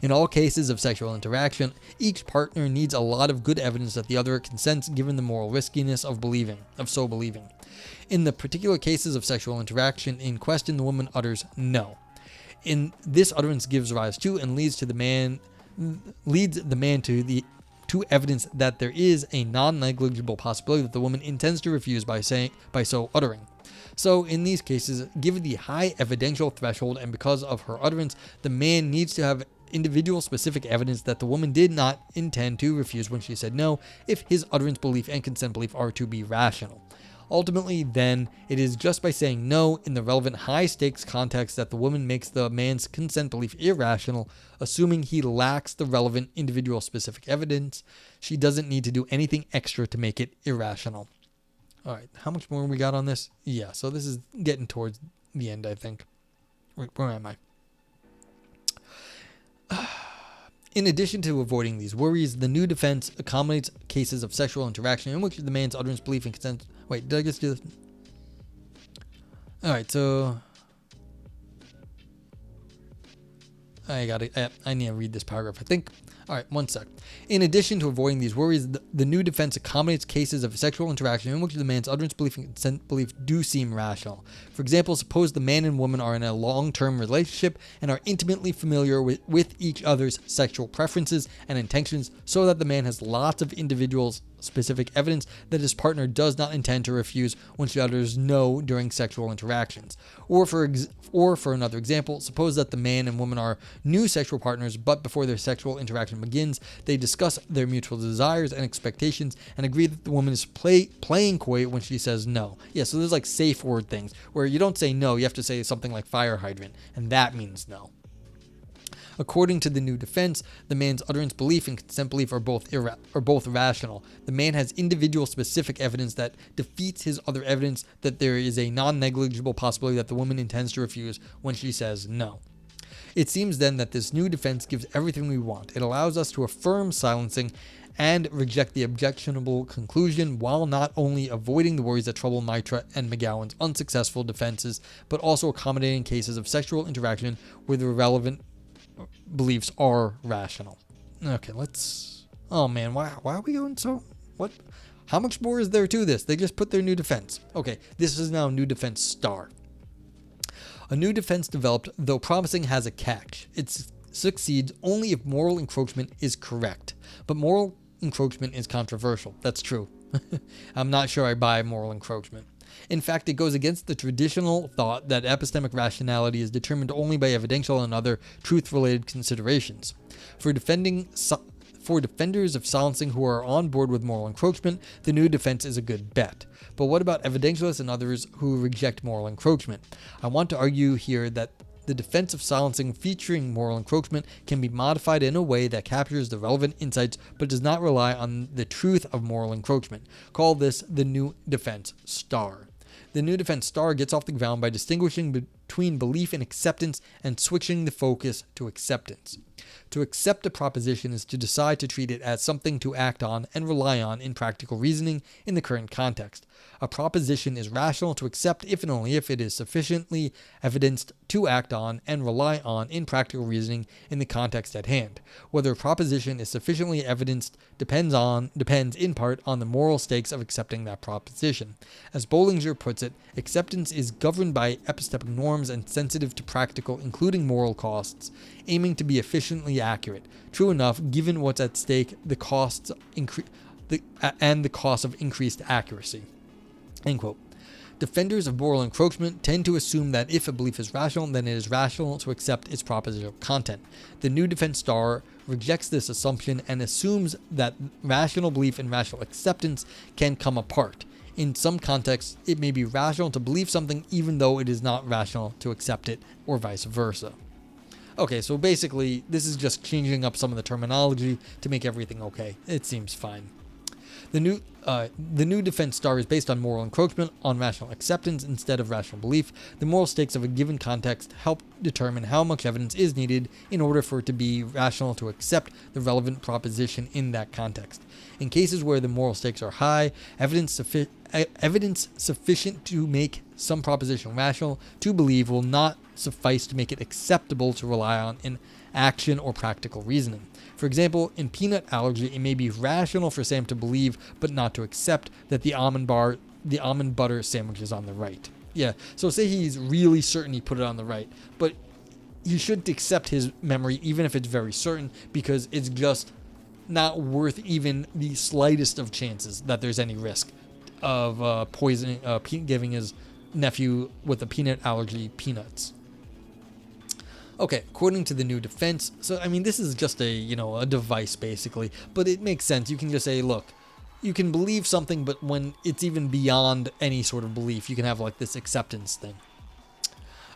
In all cases of sexual interaction, each partner needs a lot of good evidence that the other consents given the moral riskiness of so believing. In the particular cases of sexual interaction in question, the woman utters no. In this utterance gives rise to and leads the man to evidence that there is a non-negligible possibility that the woman intends to refuse by so uttering. So in these cases, given the high evidential threshold and because of her utterance, the man needs to have individual specific evidence that the woman did not intend to refuse when she said no, if his utterance belief and consent belief are to be rational. Ultimately, then, it is just by saying no in the relevant high-stakes context that the woman makes the man's consent belief irrational, assuming he lacks the relevant individual specific evidence. She doesn't need to do anything extra to make it irrational. All right, how much more we got on this? Yeah, so this is getting towards the end, I think. Where am I? In addition to avoiding these worries, the new defense accommodates cases of sexual interaction in which the man's utterance, belief, and consent... Wait, did I just do this? Alright, so... I need to read this paragraph, I think. Alright, one sec. In addition to avoiding these worries, the new defense accommodates cases of sexual interaction in which the man's utterance, belief, and consent belief do seem rational. For example, suppose the man and woman are in a long-term relationship and are intimately familiar with each other's sexual preferences and intentions, so that the man has lots of individuals specific evidence that his partner does not intend to refuse when she utters no during sexual interactions. Or for another example, suppose that the man and woman are new sexual partners, but before their sexual interaction begins, they discuss their mutual desires and expectations and agree that the woman is playing coy when she says no. Yeah, so there's like safe word things where you don't say no, you have to say something like fire hydrant, and that means no. According to the new defense, the man's utterance belief and consent belief are both rational. The man has individual specific evidence that defeats his other evidence that there is a non-negligible possibility that the woman intends to refuse when she says no. It seems then that this new defense gives everything we want. It allows us to affirm silencing and reject the objectionable conclusion while not only avoiding the worries that trouble Mitra and McGowan's unsuccessful defenses, but also accommodating cases of sexual interaction where the relevant beliefs are rational. Okay, oh man, why are we going so... What? How much more is there to this? They just put their new defense. Okay, this is now new defense star. A new defense developed, though promising, has a catch. It succeeds only if moral encroachment is correct. But moral encroachment is controversial. That's true. I'm not sure I buy moral encroachment. In fact, it goes against the traditional thought that epistemic rationality is determined only by evidential and other truth-related considerations. For defending for defenders of silencing who are on board with moral encroachment, the new defense is a good bet. But what about evidentialists and others who reject moral encroachment? I want to argue here that the defense of silencing featuring moral encroachment can be modified in a way that captures the relevant insights but does not rely on the truth of moral encroachment. Call this the new defense star. The new defense star gets off the ground by distinguishing between belief and acceptance and switching the focus to acceptance. To accept a proposition is to decide to treat it as something to act on and rely on in practical reasoning in the current context. A proposition is rational to accept if and only if it is sufficiently evidenced to act on and rely on in practical reasoning in the context at hand. Whether a proposition is sufficiently evidenced depends in part on the moral stakes of accepting that proposition. As Bollinger puts it, acceptance is governed by epistemic norms and sensitive to practical, including moral costs, aiming to be efficiently accurate. True enough, given what's at stake, the cost of increased accuracy. End quote. Defenders of moral encroachment tend to assume that if a belief is rational, then it is rational to accept its propositional content. The new defense star rejects this assumption and assumes that rational belief and rational acceptance can come apart. In some contexts, it may be rational to believe something even though it is not rational to accept it, or vice versa. Okay, so basically, this is just changing up some of the terminology to make everything okay. It seems fine. The new defense star is based on moral encroachment, on rational acceptance instead of rational belief. The moral stakes of a given context help determine how much evidence is needed in order for it to be rational to accept the relevant proposition in that context. In cases where the moral stakes are high, evidence sufficient to make some proposition rational to believe will not suffice to make it acceptable to rely on in action or practical reasoning. For example, in peanut allergy, it may be rational for Sam to believe but not to accept that the almond butter sandwich is on the right. Yeah, so say he's really certain he put it on the right, but he shouldn't accept his memory even if it's very certain, because it's just not worth even the slightest of chances that there's any risk of poisoning, giving his nephew with a peanut allergy peanuts. Okay, according to the new defense, so I mean this is just a device basically, but it makes sense. You can just say, look, you can believe something, but when it's even beyond any sort of belief, you can have like this acceptance thing.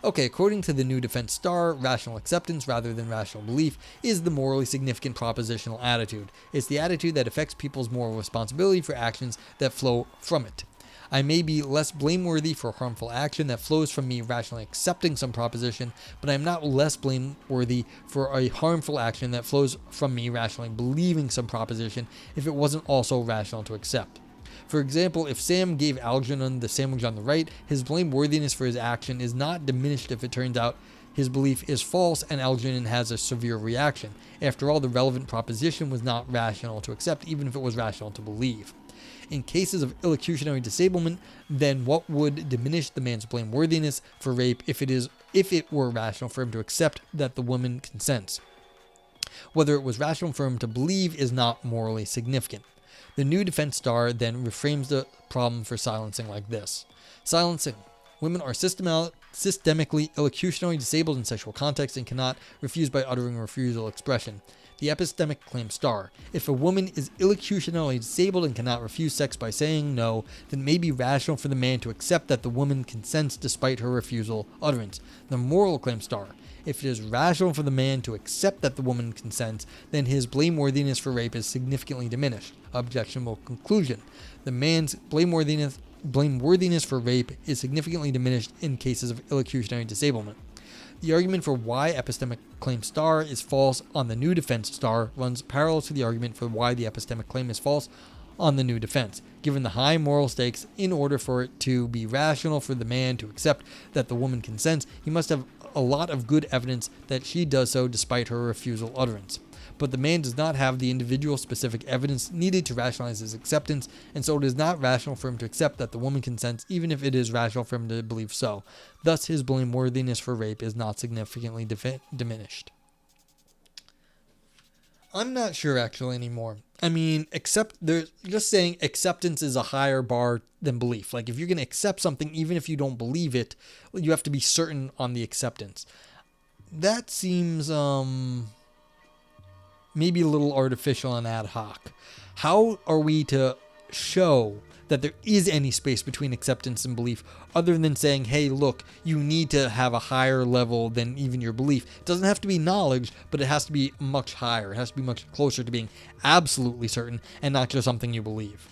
Okay, according to the new defense star, rational acceptance rather than rational belief is the morally significant propositional attitude. It's the attitude that affects people's moral responsibility for actions that flow from it. I may be less blameworthy for harmful action that flows from me rationally accepting some proposition, but I am not less blameworthy for a harmful action that flows from me rationally believing some proposition if it wasn't also rational to accept. For example, if Sam gave Algernon the sandwich on the right, his blameworthiness for his action is not diminished if it turns out his belief is false and Algernon has a severe reaction. After all, the relevant proposition was not rational to accept, even if it was rational to believe. In cases of illocutionary disablement, then what would diminish the man's blameworthiness for rape if it were rational for him to accept that the woman consents? Whether it was rational for him to believe is not morally significant. The new defense star then reframes the problem for silencing like this. Silencing. Women are systemically illocutionary disabled in sexual context and cannot refuse by uttering a refusal expression. The epistemic claim star. If a woman is illocutionally disabled and cannot refuse sex by saying no, then it may be rational for the man to accept that the woman consents despite her refusal utterance. The moral claim star. If it is rational for the man to accept that the woman consents, then his blameworthiness for rape is significantly diminished. Objectionable conclusion. The man's blameworthiness for rape is significantly diminished in cases of illocutionary disablement. The argument for why epistemic claim star is false on the new defense star runs parallel to the argument for why the epistemic claim is false on the new defense. Given the high moral stakes, in order for it to be rational for the man to accept that the woman consents, he must have a lot of good evidence that she does so despite her refusal utterance. But the man does not have the individual specific evidence needed to rationalize his acceptance, and so it is not rational for him to accept that the woman consents, even if it is rational for him to believe so. Thus, his blameworthiness for rape is not significantly diminished. I'm not sure actually anymore. I mean, they're just saying acceptance is a higher bar than belief. Like if you're going to accept something, even if you don't believe it, you have to be certain on the acceptance. That seems, maybe a little artificial and ad hoc. How are we to show that there is any space between acceptance and belief other than saying, hey, look, you need to have a higher level than even your belief? It doesn't have to be knowledge, but it has to be much higher. It has to be much closer to being absolutely certain and not just something you believe.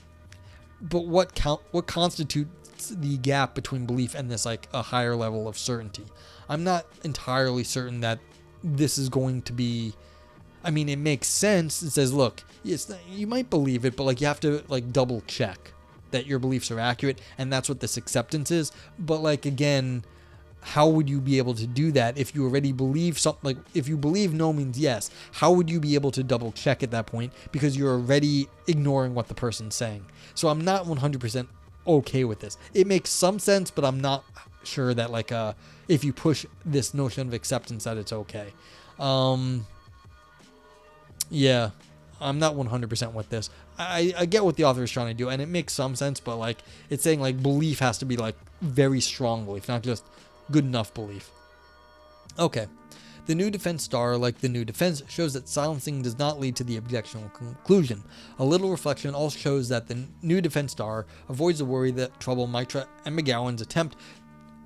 But what constitutes the gap between belief and this like a higher level of certainty? I'm not entirely certain that this is going to be. I mean, it makes sense. It says, look, you might believe it, but like you have to like double check that your beliefs are accurate, and that's what this acceptance is. But like again, how would you be able to do that if you already believe something? Like if you believe no means yes, how would you be able to double check at that point, because you're already ignoring what the person's saying? So I'm not 100% okay with this. It makes some sense, but I'm not sure that like if you push this notion of acceptance that it's okay. Yeah, I'm not 100% with this. I get what the author is trying to do, and it makes some sense, but like it's saying like belief has to be like very strong belief, not just good enough belief. Okay. The new defense star, like the new defense, shows that silencing does not lead to the objectionable conclusion. A little reflection also shows that the new defense star avoids the worry that trouble Mitra and McGowan's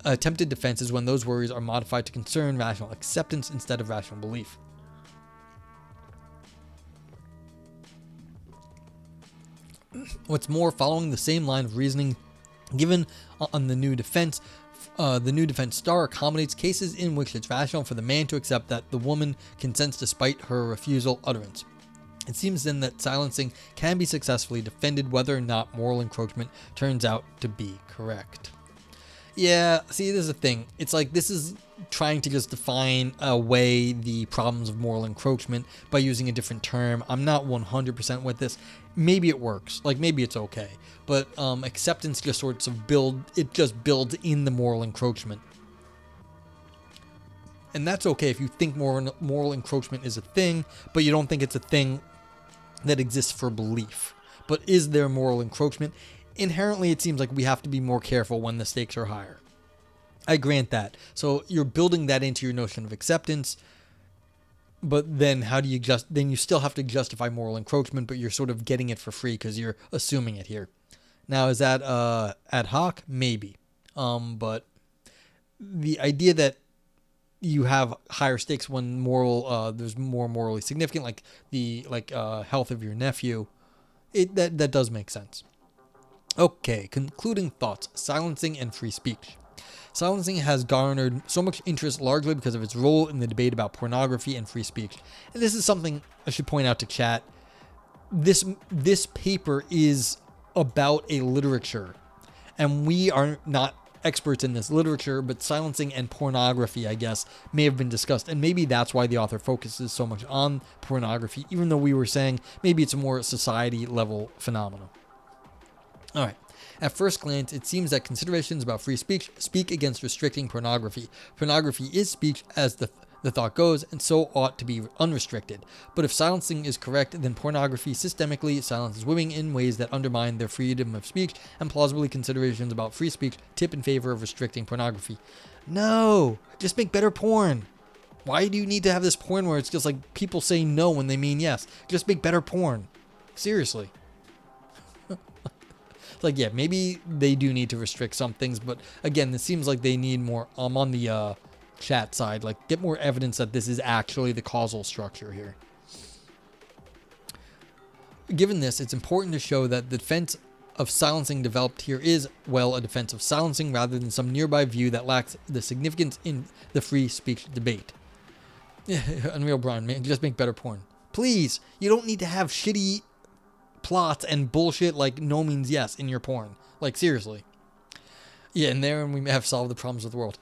attempted defenses when those worries are modified to concern rational acceptance instead of rational belief. What's more, following the same line of reasoning given on the new defense star accommodates cases in which it's rational for the man to accept that the woman consents despite her refusal utterance. It seems then that silencing can be successfully defended whether or not moral encroachment turns out to be correct. Yeah, see, this is the thing. It's like this is trying to just define away the problems of moral encroachment by using a different term. I'm not 100% with this. Maybe it works. Like, maybe it's okay. But acceptance just sorts of builds in the moral encroachment. And that's okay if you think moral encroachment is a thing, but you don't think it's a thing that exists for belief. But is there moral encroachment? Inherently, it seems like we have to be more careful when the stakes are higher. I grant that. So you're building that into your notion of acceptance, but then how do you then you still have to justify moral encroachment, but you're sort of getting it for free because you're assuming it here. Now, is that ad hoc? Maybe. But the idea that you have higher stakes when there's more morally significant, like the health of your nephew, that does make sense. Okay, concluding thoughts, silencing and free speech. Silencing has garnered so much interest largely because of its role in the debate about pornography and free speech. And this is something I should point out to chat. This paper is about a literature, and we are not experts in this literature, but silencing and pornography, I guess, may have been discussed. And maybe that's why the author focuses so much on pornography, even though we were saying maybe it's a more society level phenomenon. All right. At first glance, it seems that considerations about free speech speak against restricting pornography. Pornography is speech as the thought goes, and so ought to be unrestricted. But if silencing is correct, then pornography systemically silences women in ways that undermine their freedom of speech, and plausibly considerations about free speech tip in favor of restricting pornography. No! Just make better porn! Why do you need to have this porn where it's just like people say no when they mean yes? Just make better porn. Seriously. Like, yeah, maybe they do need to restrict some things, but again, it seems like they need more, on the chat side, like, get more evidence that this is actually the causal structure here. Given this, it's important to show that the defense of silencing developed here is, well, a defense of silencing rather than some nearby view that lacks the significance in the free speech debate. Yeah, Unreal Brian, man, just make better porn. Please, you don't need to have shitty plots and bullshit like no means yes in your porn. Like, seriously. Yeah, and there we may have solved the problems of the world.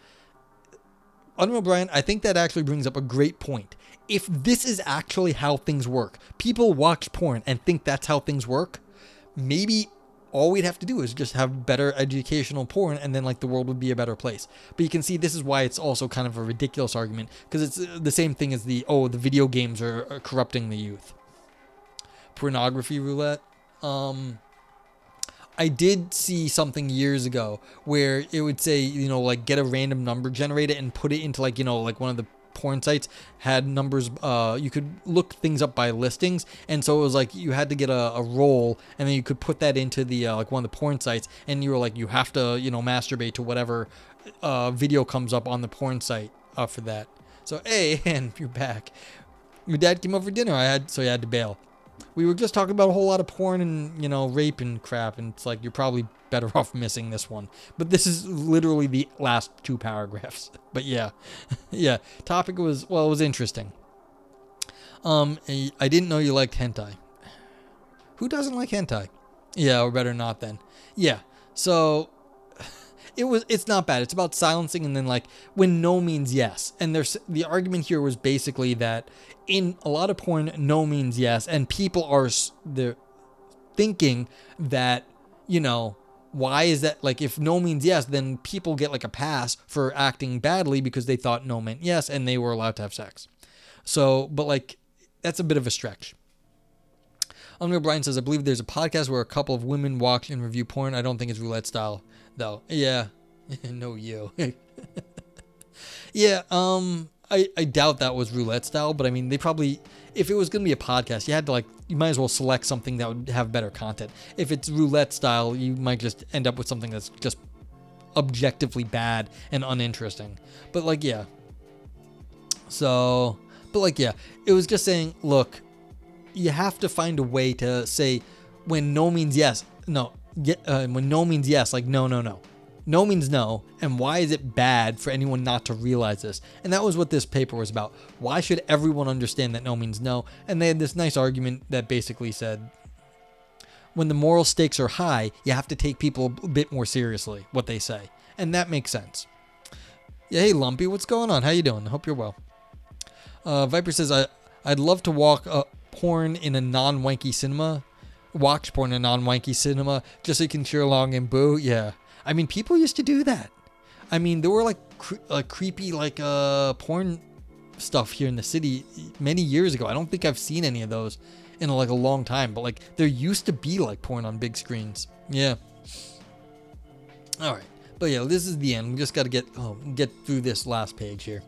Unreal Brian, I think that actually brings up a great point. If this is actually how things work, people watch porn and think that's how things work, maybe all we'd have to do is just have better educational porn, and then like the world would be a better place. But you can see this is why it's also kind of a ridiculous argument, because it's the same thing as the video games are corrupting the youth. Pornography roulette. I did see something years ago where it would say, like, get a random number generator and put it into like one of the porn sites had numbers. You could look things up by listings, and so it was like you had to get a roll, and then you could put that into the like one of the porn sites, and you were like, you have to masturbate to whatever video comes up on the porn site for that. So hey, and you're back. Your dad came over for dinner. So you had to bail. We were just talking about a whole lot of porn and rape and crap, and it's like you're probably better off missing this one. But this is literally the last 2 paragraphs. But yeah, yeah. Topic was, well, it was interesting. I didn't know you liked hentai. Who doesn't like hentai? Yeah, or better not then. Yeah. So it's not bad. It's about silencing, and then like when no means yes. And the argument here was basically that in a lot of porn, no means yes, and people they're thinking that why is that? Like, if no means yes, then people get like a pass for acting badly because they thought no meant yes and they were allowed to have sex. So, but like, that's a bit of a stretch. Unreal Brian says, I believe there's a podcast where a couple of women watch and review porn. I don't think it's roulette style, though. Yeah. No, you. Yeah, I doubt that was roulette style, but I mean, they probably, if it was going to be a podcast, you might as well select something that would have better content. If it's roulette style, you might just end up with something that's just objectively bad and uninteresting. But like, yeah. So, but like, yeah, it was just saying, look, you have to find a way to say when no means yes, no, when no means yes, like no. No means no, and why is it bad for anyone not to realize this? And that was what this paper was about. Why should everyone understand that no means no? And they had this nice argument that basically said, when the moral stakes are high, you have to take people a bit more seriously, what they say. And that makes sense. Yeah, hey Lumpy, what's going on? How you doing? Hope you're well. Viper says, I'd love to watch porn in a non-wanky cinema, just so you can cheer along and boo. Yeah. I mean, people used to do that. I mean, there were like creepy porn stuff here in the city many years ago. I don't think I've seen any of those in like a long time, but like there used to be like porn on big screens. Yeah. All right. But yeah, this is the end. We just got to get through this last page here.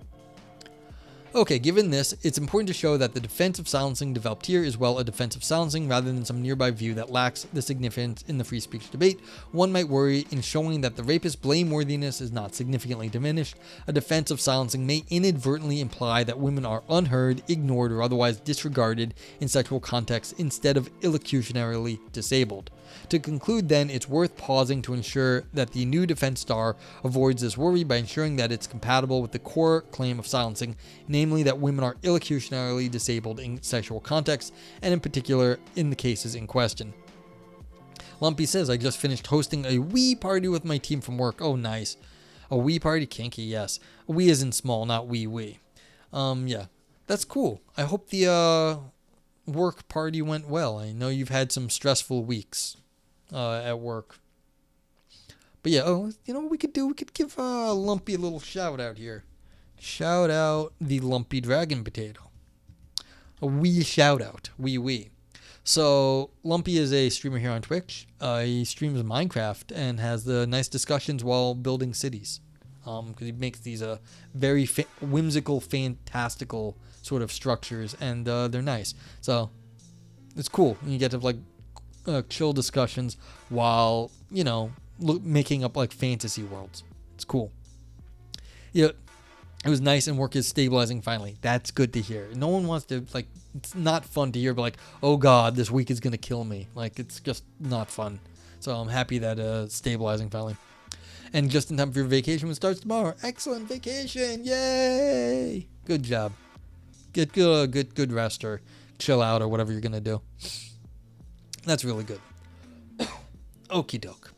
Okay, given this, it's important to show that the defense of silencing developed here is, well, a defense of silencing rather than some nearby view that lacks the significance in the free speech debate. One might worry in showing that the rapist's blameworthiness is not significantly diminished. A defense of silencing may inadvertently imply that women are unheard, ignored, or otherwise disregarded in sexual contexts instead of illocutionarily disabled. To conclude, then, it's worth pausing to ensure that the new defense star avoids this worry by ensuring that it's compatible with the core claim of silencing, namely that women are illocutionarily disabled in sexual contexts, and in particular in the cases in question. Lumpy says, I just finished hosting a wee party with my team from work. Oh, nice. A wee party? Kinky, yes. A wee is in small, not wee. Yeah, that's cool. I hope the work party went well. I know you've had some stressful weeks at work. But yeah, we could give Lumpy a little shout out here. Shout out the Lumpy Dragon Potato. A wee shout out. Wee. So, Lumpy is a streamer here on Twitch. He streams Minecraft and has the nice discussions while building cities. Because he makes these very whimsical, fantastical sort of structures, and they're nice. So, it's cool. You get to have, chill discussions while, making up, fantasy worlds. It's cool. Yeah. It was nice and work is stabilizing finally. That's good to hear. No one wants to, it's not fun to hear, but oh God, this week is going to kill me. It's just not fun. So I'm happy that it's stabilizing finally. And just in time for your vacation, which starts tomorrow. Excellent vacation. Yay. Good job. Get good rest or chill out or whatever you're going to do. That's really good. Okie doke.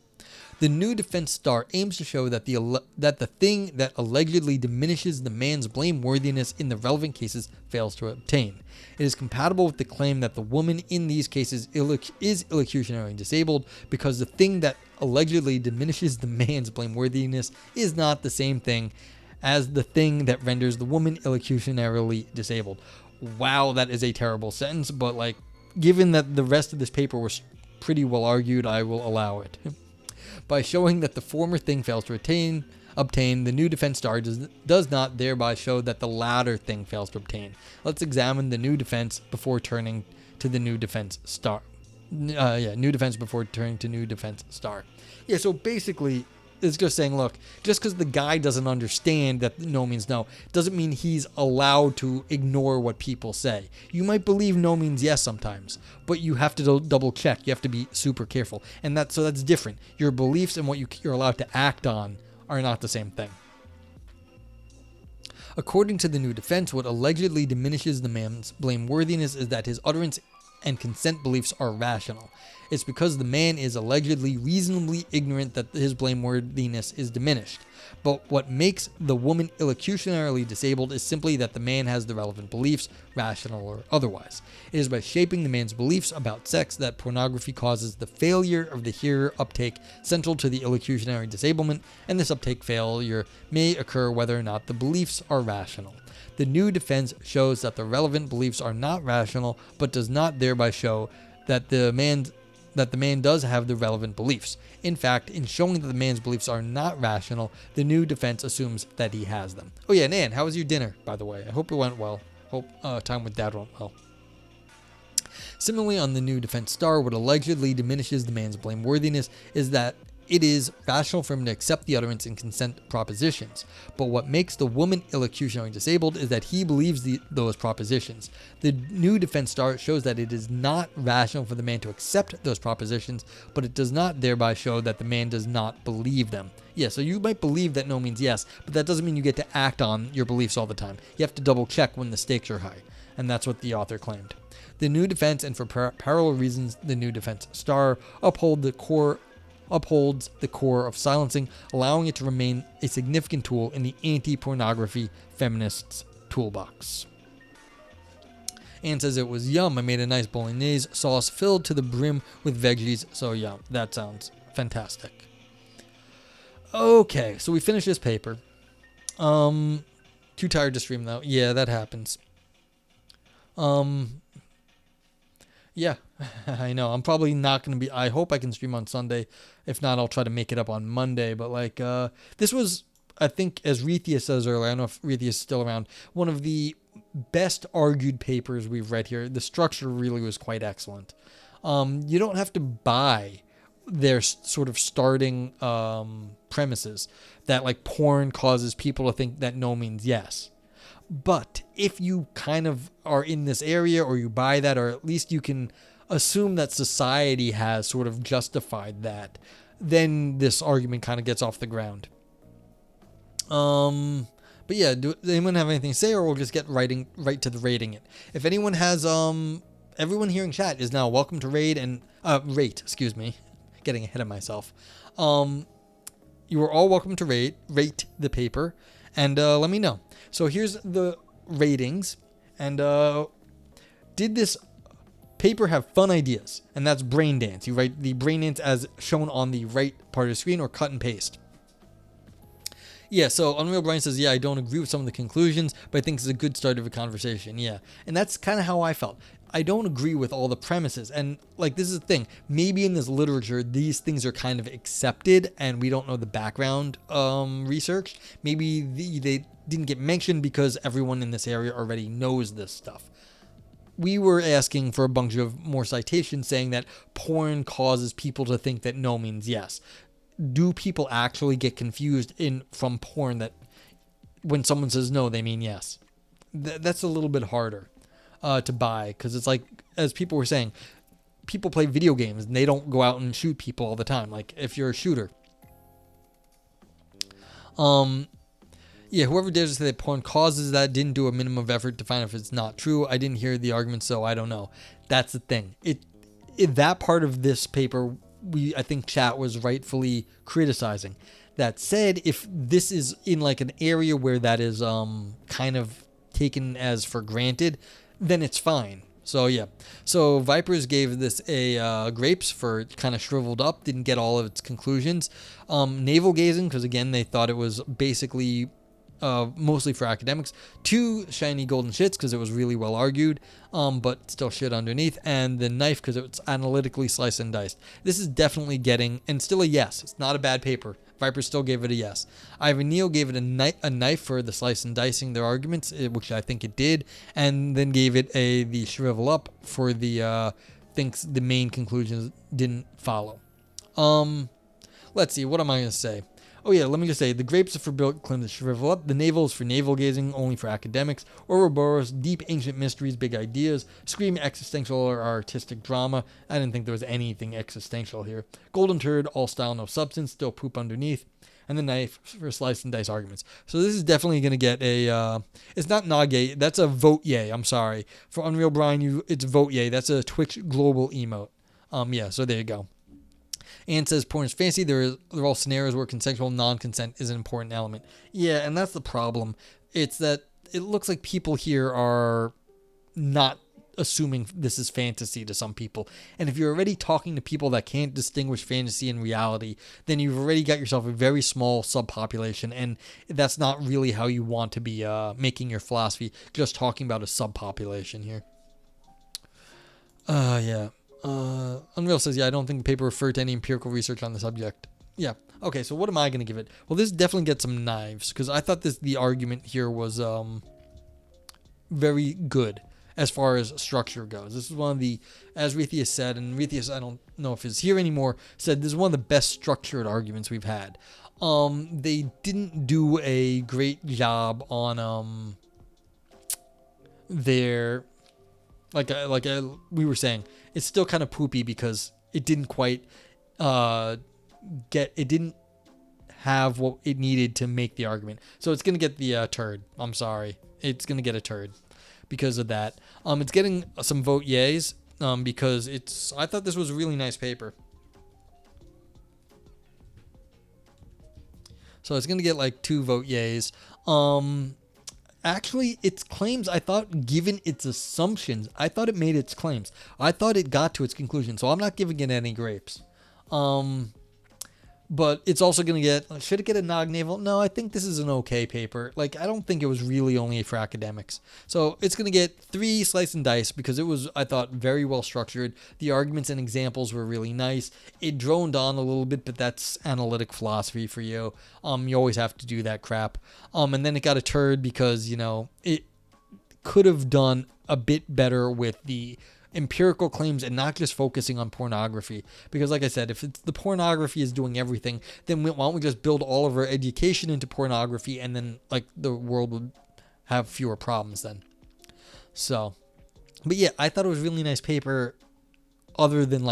The new defense star aims to show that the thing that allegedly diminishes the man's blameworthiness in the relevant cases fails to obtain. It is compatible with the claim that the woman in these cases is illocutionarily disabled because the thing that allegedly diminishes the man's blameworthiness is not the same thing as the thing that renders the woman illocutionarily disabled. Wow, that is a terrible sentence, but given that the rest of this paper was pretty well argued, I will allow it. By showing that the former thing fails to attain, obtain, the new defense star does not thereby show that the latter thing fails to obtain. Let's examine the new defense before turning to the new defense star. New defense before turning to new defense star. Yeah, so basically, it's just saying, look, just because the guy doesn't understand that no means no, doesn't mean he's allowed to ignore what people say. You might believe no means yes sometimes, but you have to double check. You have to be super careful. And that's different. Your beliefs and what you're allowed to act on are not the same thing. According to the new defense, what allegedly diminishes the man's blameworthiness is that his utterance and consent beliefs are rational. It's because the man is allegedly reasonably ignorant that his blameworthiness is diminished. But what makes the woman illocutionarily disabled is simply that the man has the relevant beliefs, rational or otherwise. It is by shaping the man's beliefs about sex that pornography causes the failure of the hearer uptake central to the illocutionary disablement, and this uptake failure may occur whether or not the beliefs are rational. The new defense shows that the relevant beliefs are not rational, but does not thereby show that the man does have the relevant beliefs. In fact, in showing that the man's beliefs are not rational, the new defense assumes that he has them. Oh yeah, Nan, how was your dinner, by the way? I hope it went well. Hope time with Dad went well. Similarly, on the new defense star, what allegedly diminishes the man's blameworthiness is that it is rational for him to accept the utterance and consent propositions. But what makes the woman illocutionary disabled is that he believes those propositions. The new defense star shows that it is not rational for the man to accept those propositions, but it does not thereby show that the man does not believe them. Yeah, so you might believe that no means yes, but that doesn't mean you get to act on your beliefs all the time. You have to double check when the stakes are high, and that's what the author claimed. The new defense, and for parallel reasons, the new defense star upholds the core of silencing, allowing it to remain a significant tool in the anti-pornography feminists' toolbox. Anne says it was yum. I made a nice bolognese sauce filled to the brim with veggies. So yeah, that sounds fantastic. Okay, so we finished this paper. Too tired to stream though. Yeah, that happens. Yeah, I know. I'm probably not going to be... I hope I can stream on Sunday. If not, I'll try to make it up on Monday. But, this was, I think, as Rethia says earlier, I don't know if Rethia is still around, one of the best argued papers we've read here. The structure really was quite excellent. You don't have to buy their sort of starting premises that, porn causes people to think that no means yes. But if you kind of are in this area, or you buy that, or at least you can assume that society has sort of justified that, then this argument kind of gets off the ground. But yeah, does anyone have anything to say, or we'll just get right to the rating it? If anyone has, everyone here in chat is now welcome to rate, excuse me, getting ahead of myself. You are all welcome to rate the paper, and let me know. So here's the ratings, and did this paper have fun ideas? And that's brain dance. You write the brain dance as shown on the right part of the screen, or cut and paste. Yeah, so Unreal Brian says, yeah, I don't agree with some of the conclusions, but I think it's a good start of a conversation. Yeah, and that's kind of how I felt. I don't agree with all the premises, and this is the thing. Maybe in this literature, these things are kind of accepted, and we don't know the background research. Maybe they didn't get mentioned because everyone in this area already knows this stuff. We were asking for a bunch of more citations saying that porn causes people to think that no means yes. Do people actually get confused from porn that when someone says no, they mean yes? That's a little bit harder to buy, because it's as people were saying, people play video games and they don't go out and shoot people all the time. If you're a shooter. Yeah, whoever dares to say that porn causes that didn't do a minimum of effort to find if it's not true. I didn't hear the argument, so I don't know. That's the thing. That part of this paper, I think chat was rightfully criticizing. That said, if this is in an area where that is kind of taken as for granted, then it's fine. So yeah. So Vipers gave this a grapes for kind of shriveled up, didn't get all of its conclusions. Navel gazing, because again they thought it was basically mostly for academics. 2 shiny golden shits, because it was really well argued, but still shit underneath. And the knife, because it's analytically sliced and diced. This is definitely getting, and still a yes. It's not a bad paper. Viper still gave it a yes. Ivan Neal gave it a knife for the slice and dicing their arguments, which I think it did, and then gave it the shrivel up for the thinks the main conclusions didn't follow. Let's see, what am I going to say? Oh yeah, let me just say, the grapes are for Bill Clinton to shrivel up, the navel is for navel gazing, only for academics, Ouroboros, deep ancient mysteries, big ideas, scream existential or artistic drama. I didn't think there was anything existential here. Golden turd, all style, no substance, still poop underneath. And the knife for slice and dice arguments. So this is definitely going to get a, it's not nage, that's a vote yay, I'm sorry. For Unreal Brian, it's vote yay, that's a Twitch global emote. Yeah, so there you go. And says porn is fancy. They're all scenarios where consensual non-consent is an important element. Yeah, and that's the problem. It's that it looks like people here are not assuming this is fantasy to some people. And if you're already talking to people that can't distinguish fantasy and reality, then you've already got yourself a very small subpopulation. And that's not really how you want to be making your philosophy, just talking about a subpopulation here. Yeah. Unreal says, yeah, I don't think the paper referred to any empirical research on the subject. Yeah. Okay, so what am I going to give it? Well, this definitely gets some knives, because I thought the argument here was very good as far as structure goes. This is one of the, as Rethius said, and Rethius, I don't know if he's here anymore, said this is one of the best structured arguments we've had. They didn't do a great job on their, we were saying, it's still kind of poopy because it didn't quite it didn't have what it needed to make the argument. So it's going to get the turd. I'm sorry. It's going to get a turd because of that. It's getting some vote yays because I thought this was a really nice paper. So it's going to get like 2 vote yays. Actually, its claims, I thought, given its assumptions, I thought it made its claims. I thought it got to its conclusion, so I'm not giving it any grapes. But it's also going to get, should it get a Nog Naval? No, I think this is an okay paper. I don't think it was really only for academics. So it's going to get 3 slice and dice because it was, I thought, very well structured. The arguments and examples were really nice. It droned on a little bit, but that's analytic philosophy for you. You always have to do that crap. And then it got a turd because, it could have done a bit better with the empirical claims and not just focusing on pornography, because like I said, if it's the pornography is doing everything, then why don't we just build all of our education into pornography, and then the world would have fewer problems then. So, but yeah, I thought it was a really nice paper other than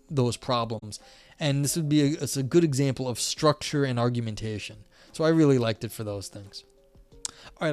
those problems, and this would be it's a good example of structure and argumentation. So I really liked it for those things. All right.